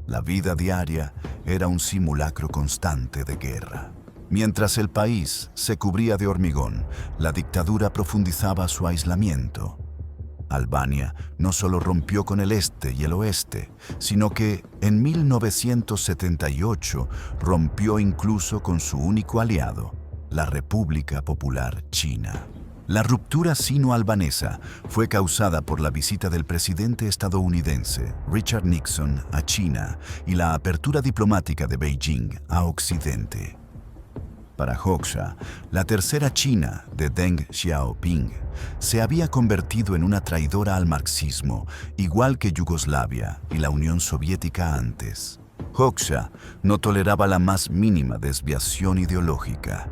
La vida diaria era un simulacro constante de guerra. Mientras el país se cubría de hormigón, la dictadura profundizaba su aislamiento. Albania no solo rompió con el este y el oeste, sino que en 1978 rompió incluso con su único aliado, la República Popular China. La ruptura sino-albanesa fue causada por la visita del presidente estadounidense Richard Nixon a China y la apertura diplomática de Beijing a Occidente. Para Hoxha, la tercera China de Deng Xiaoping se había convertido en una traidora al marxismo, igual que Yugoslavia y la Unión Soviética antes. Hoxha no toleraba la más mínima desviación ideológica.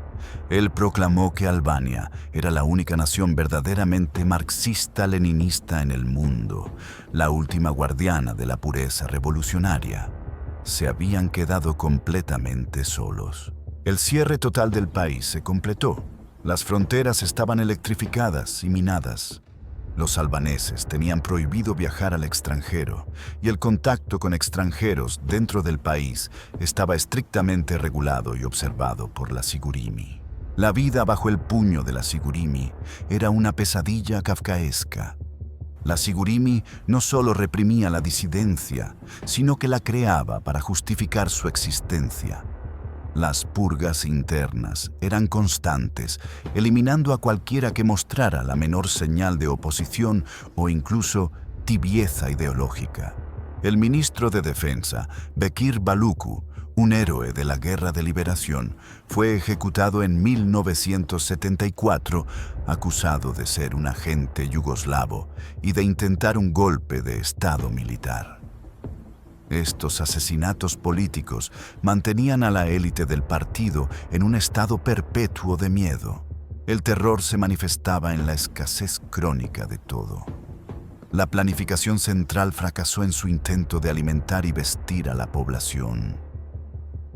Él proclamó que Albania era la única nación verdaderamente marxista-leninista en el mundo, la última guardiana de la pureza revolucionaria. Se habían quedado completamente solos. El cierre total del país se completó. Las fronteras estaban electrificadas y minadas. Los albaneses tenían prohibido viajar al extranjero y el contacto con extranjeros dentro del país estaba estrictamente regulado y observado por la Sigurimi. La vida bajo el puño de la Sigurimi era una pesadilla kafkaesca. La Sigurimi no solo reprimía la disidencia, sino que la creaba para justificar su existencia. Las purgas internas eran constantes, eliminando a cualquiera que mostrara la menor señal de oposición o incluso tibieza ideológica. El ministro de Defensa, Bekir Baluku, un héroe de la Guerra de Liberación, fue ejecutado en 1974, acusado de ser un agente yugoslavo y de intentar un golpe de Estado militar. Estos asesinatos políticos mantenían a la élite del partido en un estado perpetuo de miedo. El terror se manifestaba en la escasez crónica de todo. La planificación central fracasó en su intento de alimentar y vestir a la población.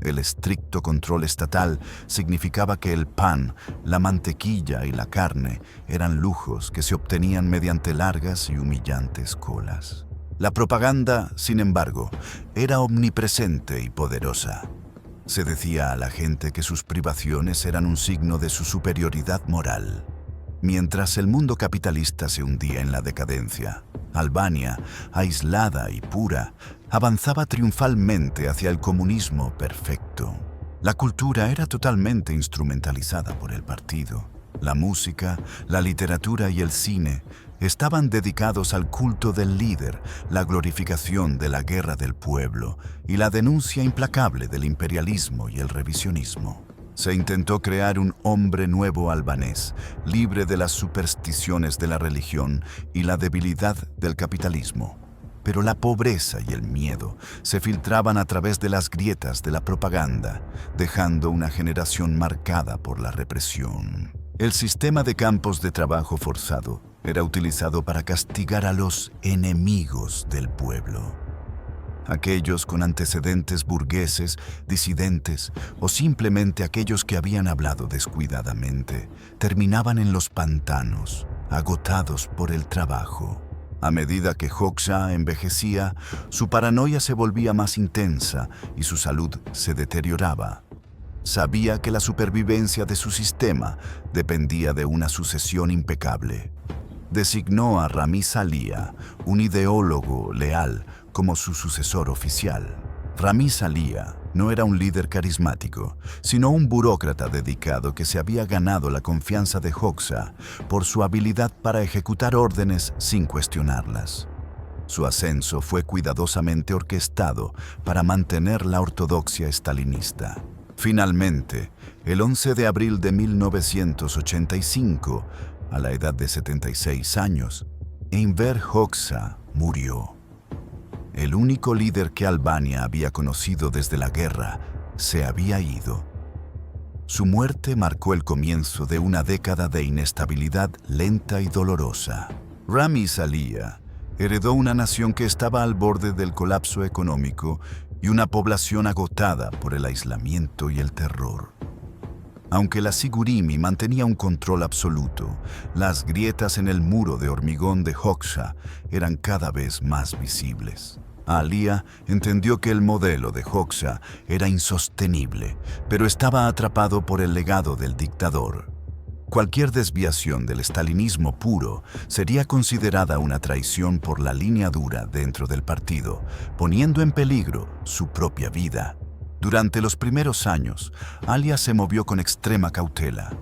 El estricto control estatal significaba que el pan, la mantequilla y la carne eran lujos que se obtenían mediante largas y humillantes colas. La propaganda, sin embargo, era omnipresente y poderosa. Se decía a la gente que sus privaciones eran un signo de su superioridad moral. Mientras el mundo capitalista se hundía en la decadencia, Albania, aislada y pura, avanzaba triunfalmente hacia el comunismo perfecto. La cultura era totalmente instrumentalizada por el partido. La música, la literatura y el cine estaban dedicados al culto del líder, la glorificación de la guerra del pueblo y la denuncia implacable del imperialismo y el revisionismo. Se intentó crear un hombre nuevo albanés, libre de las supersticiones de la religión y la debilidad del capitalismo. Pero la pobreza y el miedo se filtraban a través de las grietas de la propaganda, dejando una generación marcada por la represión. El sistema de campos de trabajo forzado era utilizado para castigar a los enemigos del pueblo. Aquellos con antecedentes burgueses, disidentes o simplemente aquellos que habían hablado descuidadamente, terminaban en los pantanos, agotados por el trabajo. A medida que Hoxha envejecía, su paranoia se volvía más intensa y su salud se deterioraba. Sabía que la supervivencia de su sistema dependía de una sucesión impecable. Designó a Ramiz Alia, un ideólogo leal, como su sucesor oficial. Ramiz Alia no era un líder carismático, sino un burócrata dedicado que se había ganado la confianza de Hoxha por su habilidad para ejecutar órdenes sin cuestionarlas. Su ascenso fue cuidadosamente orquestado para mantener la ortodoxia estalinista. Finalmente, el 11 de abril de 1985, a la edad de 76 años, Enver Hoxha murió. El único líder que Albania había conocido desde la guerra se había ido. Su muerte marcó el comienzo de una década de inestabilidad lenta y dolorosa. Ramiz Alia heredó una nación que estaba al borde del colapso económico y una población agotada por el aislamiento y el terror. Aunque la Sigurimi mantenía un control absoluto, las grietas en el muro de hormigón de Hoxha eran cada vez más visibles. Alia entendió que el modelo de Hoxha era insostenible, pero estaba atrapado por el legado del dictador. Cualquier desviación del estalinismo puro sería considerada una traición por la línea dura dentro del partido, poniendo en peligro su propia vida. Durante los primeros años, Alia se movió con extrema cautela.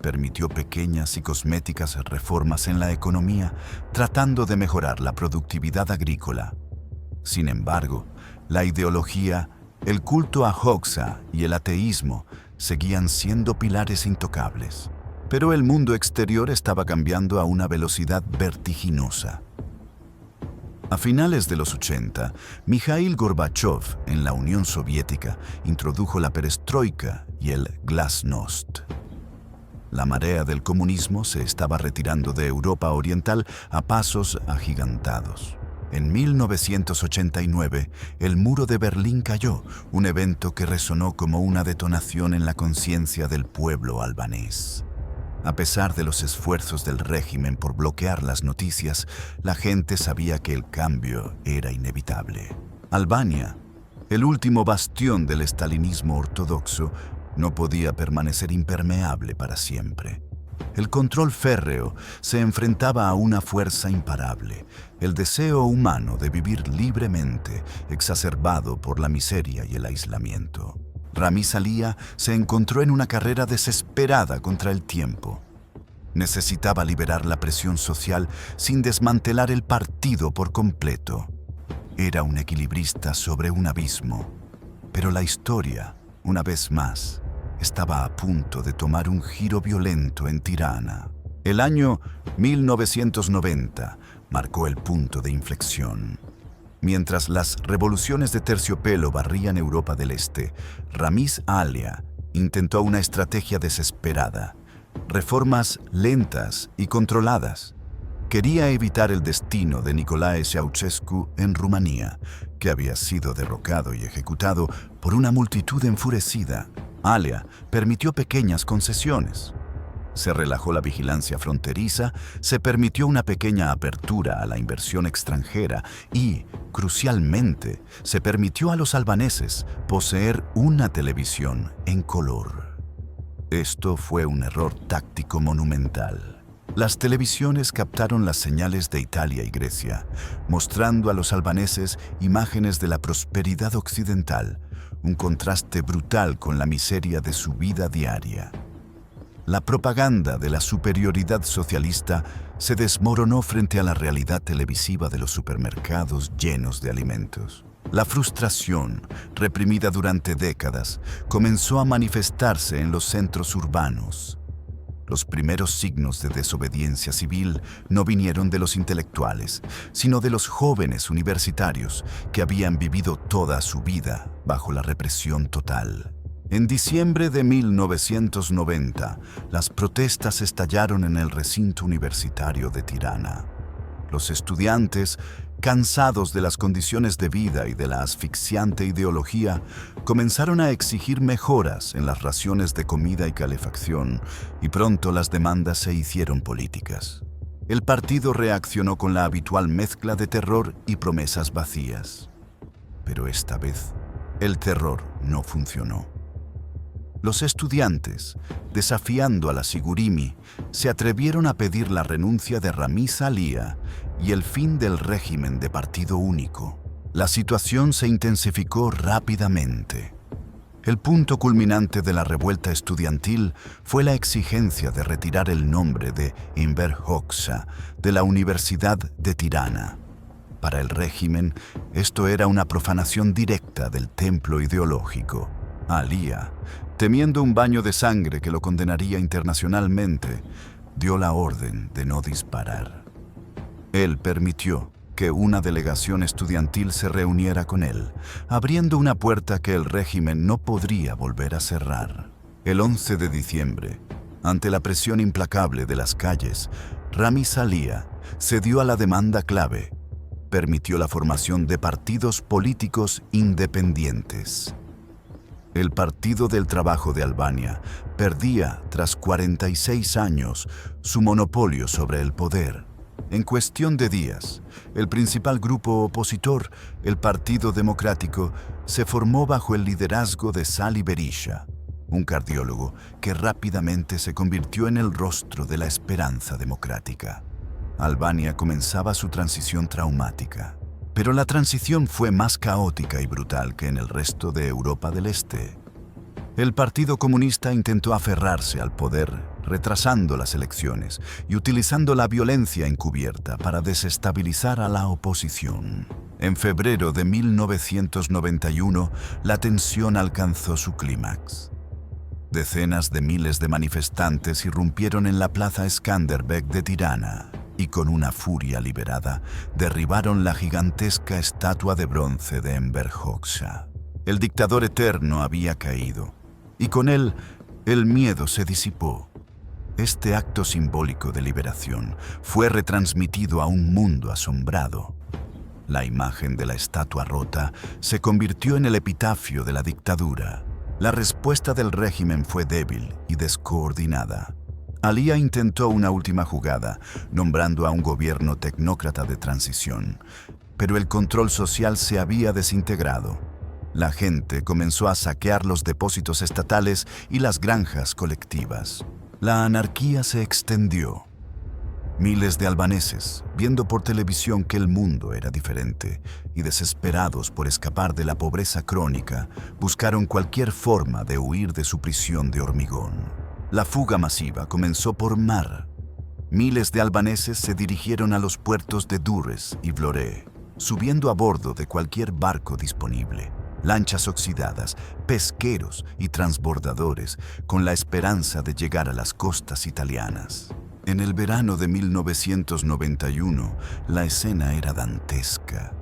Permitió pequeñas y cosméticas reformas en la economía, tratando de mejorar la productividad agrícola. Sin embargo, la ideología, el culto a Hoxha y el ateísmo seguían siendo pilares intocables. Pero el mundo exterior estaba cambiando a una velocidad vertiginosa. A finales de los 80, Mikhail Gorbachev, en la Unión Soviética, introdujo la perestroika y el glasnost. La marea del comunismo se estaba retirando de Europa Oriental a pasos agigantados. En 1989, el muro de Berlín cayó, un evento que resonó como una detonación en la conciencia del pueblo albanés. A pesar de los esfuerzos del régimen por bloquear las noticias, la gente sabía que el cambio era inevitable. Albania, el último bastión del estalinismo ortodoxo, no podía permanecer impermeable para siempre. El control férreo se enfrentaba a una fuerza imparable, el deseo humano de vivir libremente, exacerbado por la miseria y el aislamiento. Ramiz Alia se encontró en una carrera desesperada contra el tiempo. Necesitaba liberar la presión social sin desmantelar el partido por completo. Era un equilibrista sobre un abismo, pero la historia, una vez más, estaba a punto de tomar un giro violento en Tirana. El año 1990 marcó el punto de inflexión. Mientras las revoluciones de terciopelo barrían Europa del Este, Ramiz Alia intentó una estrategia desesperada: reformas lentas y controladas. Quería evitar el destino de Nicolae Ceausescu en Rumanía, que había sido derrocado y ejecutado por una multitud enfurecida. Alia permitió pequeñas concesiones. Se relajó la vigilancia fronteriza, se permitió una pequeña apertura a la inversión extranjera y, crucialmente, se permitió a los albaneses poseer una televisión en color. Esto fue un error táctico monumental. Las televisiones captaron las señales de Italia y Grecia, mostrando a los albaneses imágenes de la prosperidad occidental, un contraste brutal con la miseria de su vida diaria. La propaganda de la superioridad socialista se desmoronó frente a la realidad televisiva de los supermercados llenos de alimentos. La frustración, reprimida durante décadas, comenzó a manifestarse en los centros urbanos. Los primeros signos de desobediencia civil no vinieron de los intelectuales, sino de los jóvenes universitarios que habían vivido toda su vida bajo la represión total. En diciembre de 1990, las protestas estallaron en el recinto universitario de Tirana. Los estudiantes, cansados de las condiciones de vida y de la asfixiante ideología, comenzaron a exigir mejoras en las raciones de comida y calefacción, y pronto las demandas se hicieron políticas. El partido reaccionó con la habitual mezcla de terror y promesas vacías. Pero esta vez, el terror no funcionó. Los estudiantes, desafiando a la Sigurimi, se atrevieron a pedir la renuncia de Ramiz Alia y el fin del régimen de partido único. La situación se intensificó rápidamente. El punto culminante de la revuelta estudiantil fue la exigencia de retirar el nombre de Enver Hoxha de la Universidad de Tirana. Para el régimen, esto era una profanación directa del templo ideológico. Alia, temiendo un baño de sangre que lo condenaría internacionalmente, dio la orden de no disparar. Él permitió que una delegación estudiantil se reuniera con él, abriendo una puerta que el régimen no podría volver a cerrar. El 11 de diciembre, ante la presión implacable de las calles, Ramiz Alia cedió a la demanda clave. Permitió la formación de partidos políticos independientes. El Partido del Trabajo de Albania perdía, tras 46 años, su monopolio sobre el poder. En cuestión de días, el principal grupo opositor, el Partido Democrático, se formó bajo el liderazgo de Sali Berisha, un cardiólogo que rápidamente se convirtió en el rostro de la esperanza democrática. Albania comenzaba su transición traumática. Pero la transición fue más caótica y brutal que en el resto de Europa del Este. El Partido Comunista intentó aferrarse al poder, retrasando las elecciones y utilizando la violencia encubierta para desestabilizar a la oposición. En febrero de 1991, la tensión alcanzó su clímax. Decenas de miles de manifestantes irrumpieron en la plaza Skanderbeg de Tirana y con una furia liberada derribaron la gigantesca estatua de bronce de Enver Hoxha. El dictador eterno había caído, y con él el miedo se disipó. Este acto simbólico de liberación fue retransmitido a un mundo asombrado. La imagen de la estatua rota se convirtió en el epitafio de la dictadura. La respuesta del régimen fue débil y descoordinada. Alia intentó una última jugada, nombrando a un gobierno tecnócrata de transición, pero el control social se había desintegrado. La gente comenzó a saquear los depósitos estatales y las granjas colectivas. La anarquía se extendió. Miles de albaneses, viendo por televisión que el mundo era diferente y desesperados por escapar de la pobreza crónica, buscaron cualquier forma de huir de su prisión de hormigón. La fuga masiva comenzó por mar. Miles de albaneses se dirigieron a los puertos de Durrës y Vlorë, subiendo a bordo de cualquier barco disponible. Lanchas oxidadas, pesqueros y transbordadores, con la esperanza de llegar a las costas italianas. En el verano de 1991, la escena era dantesca.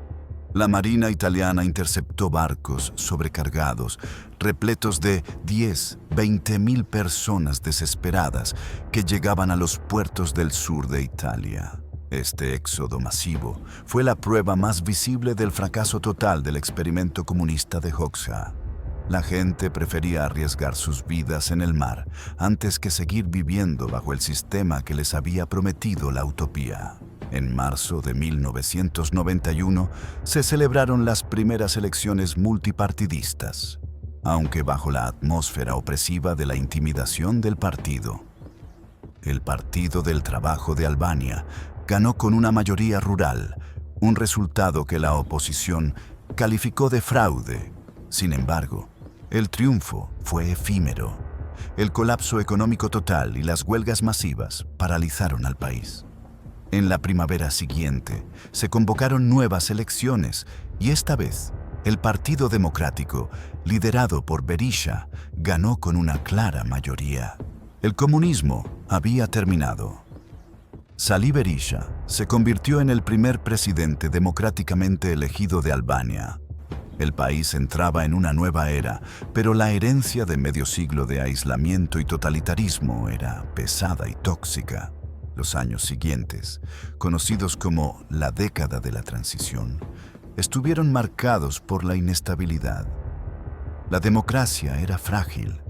La Marina italiana interceptó barcos sobrecargados, repletos de 20.000 personas desesperadas que llegaban a los puertos del sur de Italia. Este éxodo masivo fue la prueba más visible del fracaso total del experimento comunista de Hoxha. La gente prefería arriesgar sus vidas en el mar antes que seguir viviendo bajo el sistema que les había prometido la utopía. En marzo de 1991 se celebraron las primeras elecciones multipartidistas, aunque bajo la atmósfera opresiva de la intimidación del partido. El Partido del Trabajo de Albania ganó con una mayoría rural, un resultado que la oposición calificó de fraude. Sin embargo, el triunfo fue efímero. El colapso económico total y las huelgas masivas paralizaron al país. En la primavera siguiente, se convocaron nuevas elecciones y esta vez, el Partido Democrático, liderado por Berisha, ganó con una clara mayoría. El comunismo había terminado. Salih Berisha se convirtió en el primer presidente democráticamente elegido de Albania. El país entraba en una nueva era, pero la herencia de medio siglo de aislamiento y totalitarismo era pesada y tóxica. Los años siguientes, conocidos como la década de la transición, estuvieron marcados por la inestabilidad. La democracia era frágil,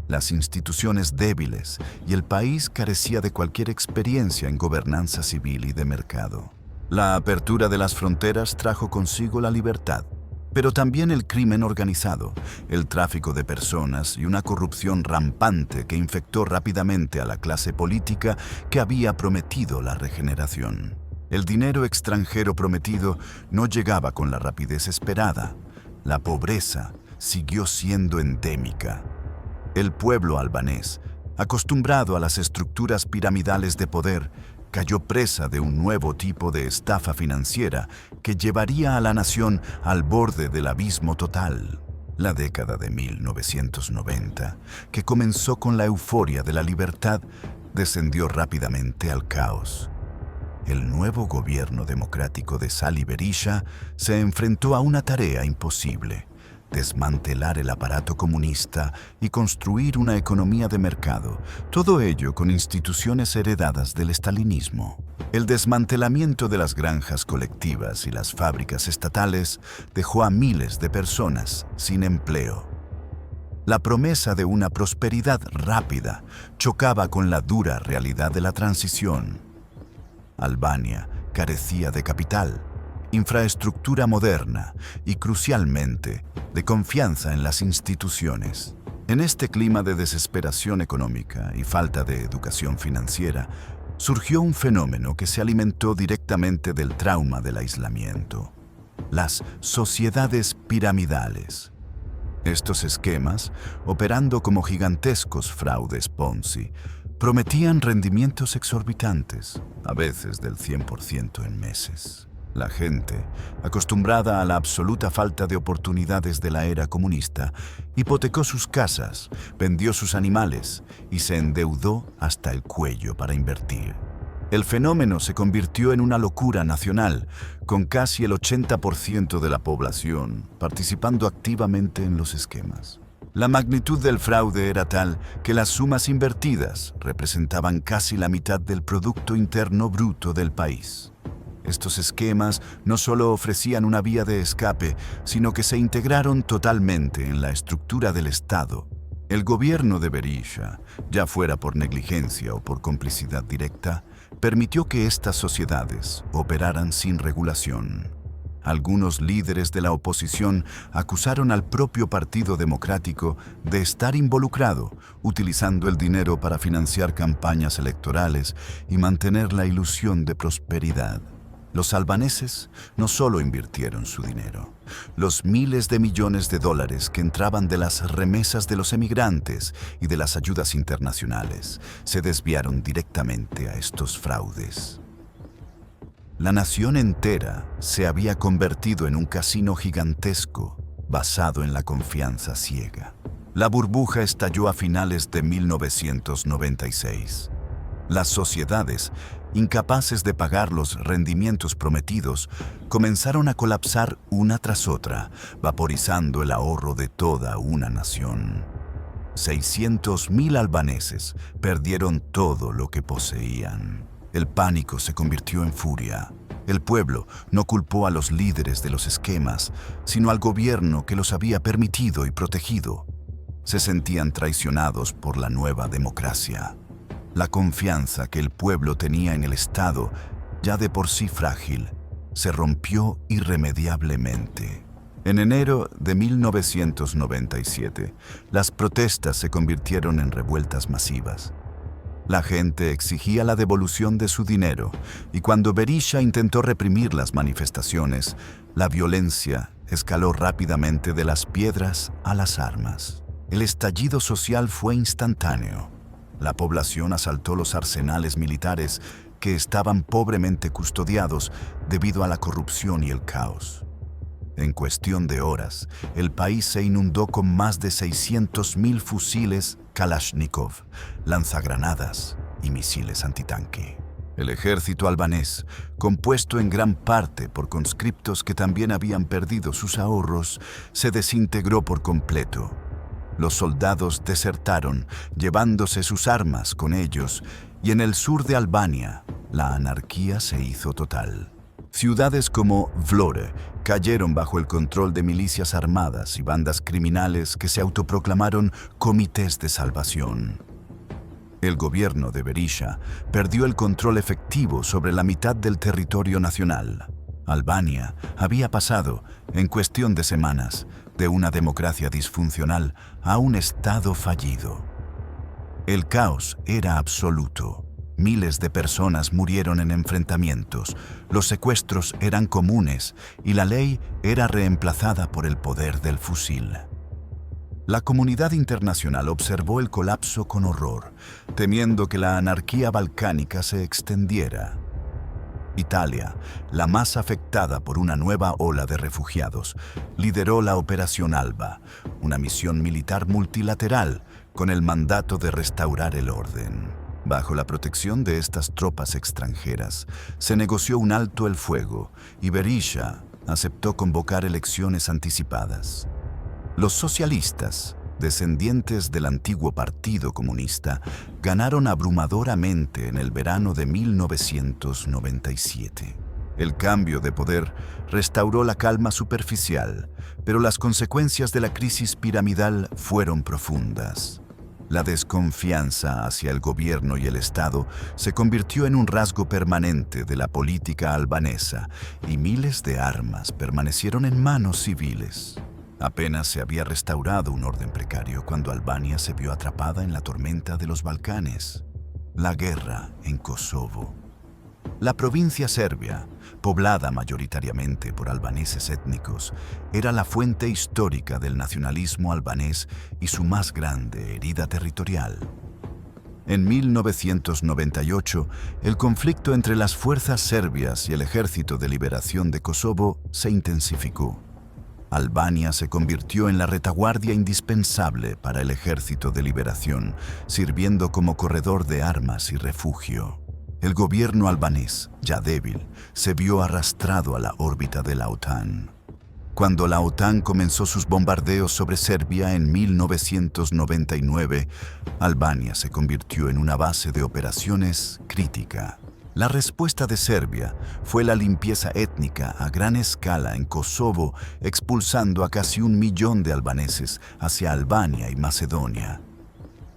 las instituciones débiles y el país carecía de cualquier experiencia en gobernanza civil y de mercado. La apertura de las fronteras trajo consigo la libertad, pero también el crimen organizado, el tráfico de personas y una corrupción rampante que infectó rápidamente a la clase política que había prometido la regeneración. El dinero extranjero prometido no llegaba con la rapidez esperada. La pobreza siguió siendo endémica. El pueblo albanés, acostumbrado a las estructuras piramidales de poder, cayó presa de un nuevo tipo de estafa financiera que llevaría a la nación al borde del abismo total. La década de 1990, que comenzó con la euforia de la libertad, descendió rápidamente al caos. El nuevo gobierno democrático de Salih Berisha se enfrentó a una tarea imposible: desmantelar el aparato comunista y construir una economía de mercado, todo ello con instituciones heredadas del estalinismo. El desmantelamiento de las granjas colectivas y las fábricas estatales dejó a miles de personas sin empleo. La promesa de una prosperidad rápida chocaba con la dura realidad de la transición. Albania carecía de capital, infraestructura moderna y, crucialmente, de confianza en las instituciones. En este clima de desesperación económica y falta de educación financiera, surgió un fenómeno que se alimentó directamente del trauma del aislamiento: las sociedades piramidales. Estos esquemas, operando como gigantescos fraudes Ponzi, prometían rendimientos exorbitantes, a veces del 100% en meses. La gente, acostumbrada a la absoluta falta de oportunidades de la era comunista, hipotecó sus casas, vendió sus animales y se endeudó hasta el cuello para invertir. El fenómeno se convirtió en una locura nacional, con casi el 80% de la población participando activamente en los esquemas. La magnitud del fraude era tal que las sumas invertidas representaban casi la mitad del Producto Interno Bruto del país. Estos esquemas no solo ofrecían una vía de escape, sino que se integraron totalmente en la estructura del Estado. El gobierno de Berisha, ya fuera por negligencia o por complicidad directa, permitió que estas sociedades operaran sin regulación. Algunos líderes de la oposición acusaron al propio Partido Democrático de estar involucrado, utilizando el dinero para financiar campañas electorales y mantener la ilusión de prosperidad. Los albaneses no solo invirtieron su dinero. Los miles de millones de dólares que entraban de las remesas de los emigrantes y de las ayudas internacionales se desviaron directamente a estos fraudes. La nación entera se había convertido en un casino gigantesco basado en la confianza ciega. La burbuja estalló a finales de 1996. Las sociedades, incapaces de pagar los rendimientos prometidos, comenzaron a colapsar una tras otra, vaporizando el ahorro de toda una nación. 600.000 albaneses perdieron todo lo que poseían. El pánico se convirtió en furia. El pueblo no culpó a los líderes de los esquemas, sino al gobierno que los había permitido y protegido. Se sentían traicionados por la nueva democracia. La confianza que el pueblo tenía en el Estado, ya de por sí frágil, se rompió irremediablemente. En enero de 1997, las protestas se convirtieron en revueltas masivas. La gente exigía la devolución de su dinero, y cuando Berisha intentó reprimir las manifestaciones, la violencia escaló rápidamente de las piedras a las armas. El estallido social fue instantáneo. La población asaltó los arsenales militares que estaban pobremente custodiados debido a la corrupción y el caos. En cuestión de horas, el país se inundó con más de 600.000 fusiles Kalashnikov, lanzagranadas y misiles antitanque. El ejército albanés, compuesto en gran parte por conscriptos que también habían perdido sus ahorros, se desintegró por completo. Los soldados desertaron, llevándose sus armas con ellos, y en el sur de Albania, la anarquía se hizo total. Ciudades como Vlore cayeron bajo el control de milicias armadas y bandas criminales que se autoproclamaron comités de salvación. El gobierno de Berisha perdió el control efectivo sobre la mitad del territorio nacional. Albania había pasado, en cuestión de semanas, de una democracia disfuncional a un estado fallido. El caos era absoluto. Miles de personas murieron en enfrentamientos, los secuestros eran comunes y la ley era reemplazada por el poder del fusil. La comunidad internacional observó el colapso con horror, temiendo que la anarquía balcánica se extendiera. Italia, la más afectada por una nueva ola de refugiados, lideró la Operación Alba, una misión militar multilateral con el mandato de restaurar el orden. Bajo la protección de estas tropas extranjeras, se negoció un alto el fuego y Berisha aceptó convocar elecciones anticipadas. Los socialistas, descendientes del antiguo Partido Comunista, ganaron abrumadoramente en el verano de 1997. El cambio de poder restauró la calma superficial, pero las consecuencias de la crisis piramidal fueron profundas. La desconfianza hacia el gobierno y el Estado se convirtió en un rasgo permanente de la política albanesa y miles de armas permanecieron en manos civiles. Apenas se había restaurado un orden precario cuando Albania se vio atrapada en la tormenta de los Balcanes. La guerra en Kosovo. La provincia serbia, poblada mayoritariamente por albaneses étnicos, era la fuente histórica del nacionalismo albanés y su más grande herida territorial. En 1998, el conflicto entre las fuerzas serbias y el Ejército de Liberación de Kosovo se intensificó. Albania se convirtió en la retaguardia indispensable para el Ejército de Liberación, sirviendo como corredor de armas y refugio. El gobierno albanés, ya débil, se vio arrastrado a la órbita de la OTAN. Cuando la OTAN comenzó sus bombardeos sobre Serbia en 1999, Albania se convirtió en una base de operaciones crítica. La respuesta de Serbia fue la limpieza étnica a gran escala en Kosovo, expulsando a casi 1 millón de albaneses hacia Albania y Macedonia.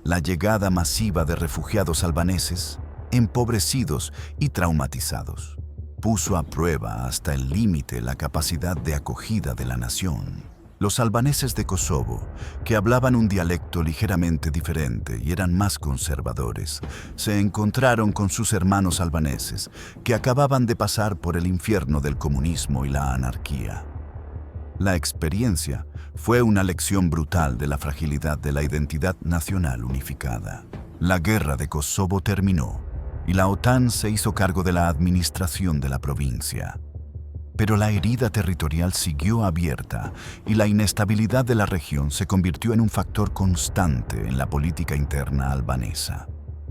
La llegada masiva de refugiados albaneses, empobrecidos y traumatizados, puso a prueba hasta el límite la capacidad de acogida de la nación. Los albaneses de Kosovo, que hablaban un dialecto ligeramente diferente y eran más conservadores, se encontraron con sus hermanos albaneses, que acababan de pasar por el infierno del comunismo y la anarquía. La experiencia fue una lección brutal de la fragilidad de la identidad nacional unificada. La guerra de Kosovo terminó y la OTAN se hizo cargo de la administración de la provincia. Pero la herida territorial siguió abierta y la inestabilidad de la región se convirtió en un factor constante en la política interna albanesa.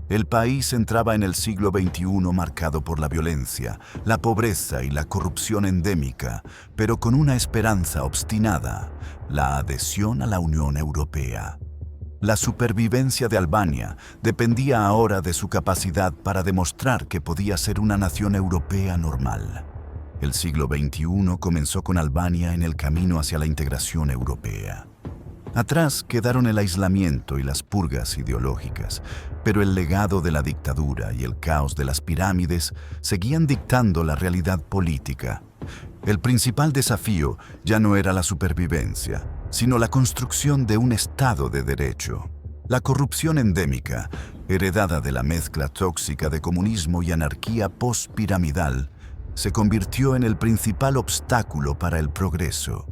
El país entraba en el siglo XXI marcado por la violencia, la pobreza y la corrupción endémica, pero con una esperanza obstinada: la adhesión a la Unión Europea. La supervivencia de Albania dependía ahora de su capacidad para demostrar que podía ser una nación europea normal. El siglo XXI comenzó con Albania en el camino hacia la integración europea. Atrás quedaron el aislamiento y las purgas ideológicas, pero el legado de la dictadura y el caos de las pirámides seguían dictando la realidad política. El principal desafío ya no era la supervivencia, sino la construcción de un Estado de Derecho. La corrupción endémica, heredada de la mezcla tóxica de comunismo y anarquía post-piramidal, se convirtió en el principal obstáculo para el progreso.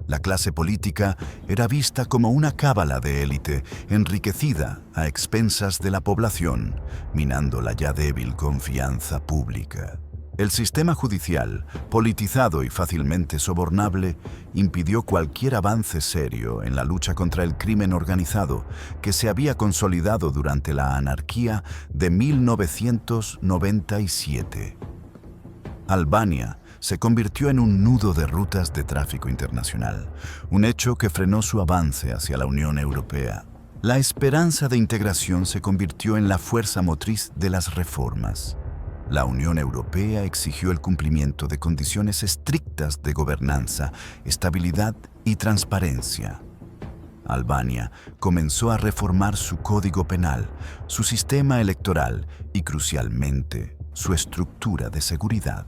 La clase política era vista como una cábala de élite, enriquecida a expensas de la población, minando la ya débil confianza pública. El sistema judicial, politizado y fácilmente sobornable, impidió cualquier avance serio en la lucha contra el crimen organizado que se había consolidado durante la anarquía de 1997. Albania se convirtió en un nudo de rutas de tráfico internacional, un hecho que frenó su avance hacia la Unión Europea. La esperanza de integración se convirtió en la fuerza motriz de las reformas. La Unión Europea exigió el cumplimiento de condiciones estrictas de gobernanza, estabilidad y transparencia. Albania comenzó a reformar su código penal, su sistema electoral y, crucialmente, su estructura de seguridad.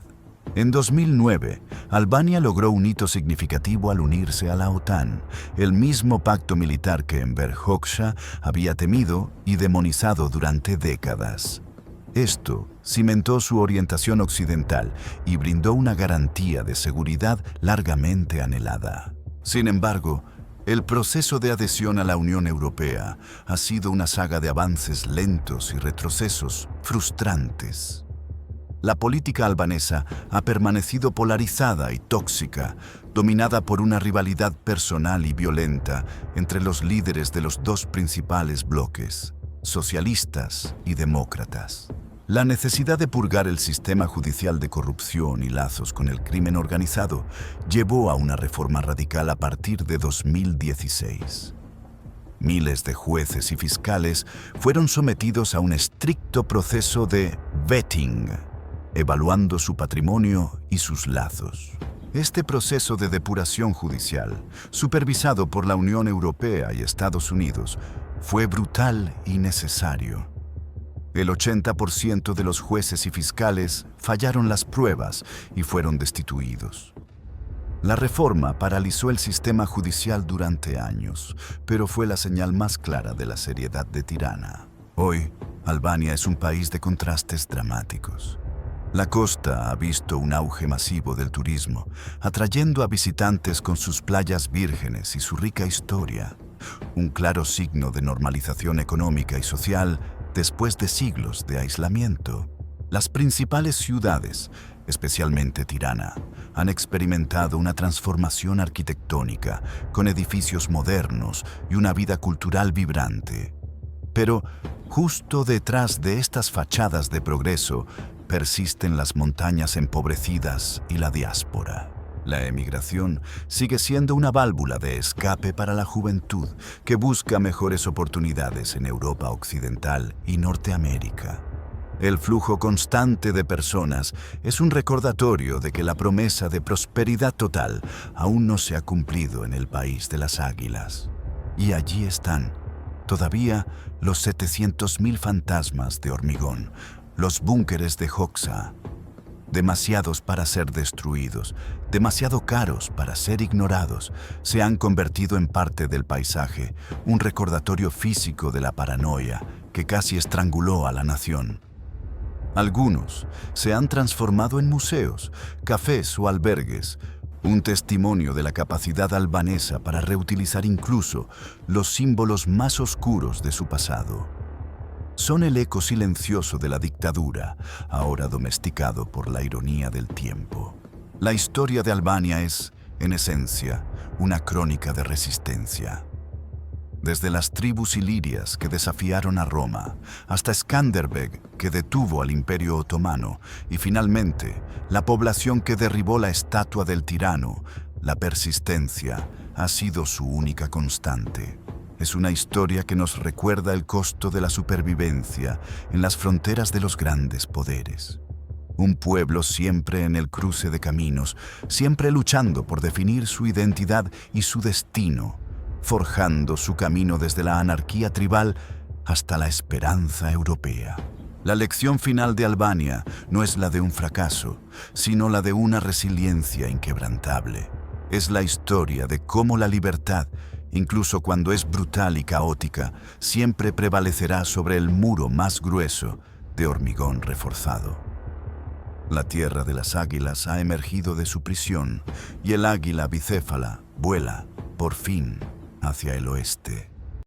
En 2009, Albania logró un hito significativo al unirse a la OTAN, el mismo pacto militar que Enver Hoxha había temido y demonizado durante décadas. Esto cimentó su orientación occidental y brindó una garantía de seguridad largamente anhelada. Sin embargo, el proceso de adhesión a la Unión Europea ha sido una saga de avances lentos y retrocesos frustrantes. La política albanesa ha permanecido polarizada y tóxica, dominada por una rivalidad personal y violenta entre los líderes de los dos principales bloques, socialistas y demócratas. La necesidad de purgar el sistema judicial de corrupción y lazos con el crimen organizado llevó a una reforma radical a partir de 2016. Miles de jueces y fiscales fueron sometidos a un estricto proceso de vetting, evaluando su patrimonio y sus lazos. Este proceso de depuración judicial, supervisado por la Unión Europea y Estados Unidos, fue brutal y necesario. El 80% de los jueces y fiscales fallaron las pruebas y fueron destituidos. La reforma paralizó el sistema judicial durante años, pero fue la señal más clara de la seriedad de Tirana. Hoy, Albania es un país de contrastes dramáticos. La costa ha visto un auge masivo del turismo, atrayendo a visitantes con sus playas vírgenes y su rica historia, un claro signo de normalización económica y social después de siglos de aislamiento. Las principales ciudades, especialmente Tirana, han experimentado una transformación arquitectónica, con edificios modernos y una vida cultural vibrante. Pero, justo detrás de estas fachadas de progreso, persisten las montañas empobrecidas y la diáspora. La emigración sigue siendo una válvula de escape para la juventud que busca mejores oportunidades en Europa Occidental y Norteamérica. El flujo constante de personas es un recordatorio de que la promesa de prosperidad total aún no se ha cumplido en el país de las águilas. Y allí están, todavía, los 700.000 fantasmas de hormigón, los búnkeres de Hoxha, demasiados para ser destruidos, demasiado caros para ser ignorados, se han convertido en parte del paisaje, un recordatorio físico de la paranoia que casi estranguló a la nación. Algunos se han transformado en museos, cafés o albergues, un testimonio de la capacidad albanesa para reutilizar incluso los símbolos más oscuros de su pasado. Son el eco silencioso de la dictadura, ahora domesticado por la ironía del tiempo. La historia de Albania es, en esencia, una crónica de resistencia. Desde las tribus ilirias que desafiaron a Roma, hasta Skanderbeg, que detuvo al Imperio Otomano, y finalmente, la población que derribó la estatua del tirano, la persistencia ha sido su única constante. Es una historia que nos recuerda el costo de la supervivencia en las fronteras de los grandes poderes. Un pueblo siempre en el cruce de caminos, siempre luchando por definir su identidad y su destino, forjando su camino desde la anarquía tribal hasta la esperanza europea. La lección final de Albania no es la de un fracaso, sino la de una resiliencia inquebrantable. Es la historia de cómo la libertad, incluso cuando es brutal y caótica, siempre prevalecerá sobre el muro más grueso de hormigón reforzado. La tierra de las águilas ha emergido de su prisión y el águila bicéfala Vuela, por fin, hacia el oeste.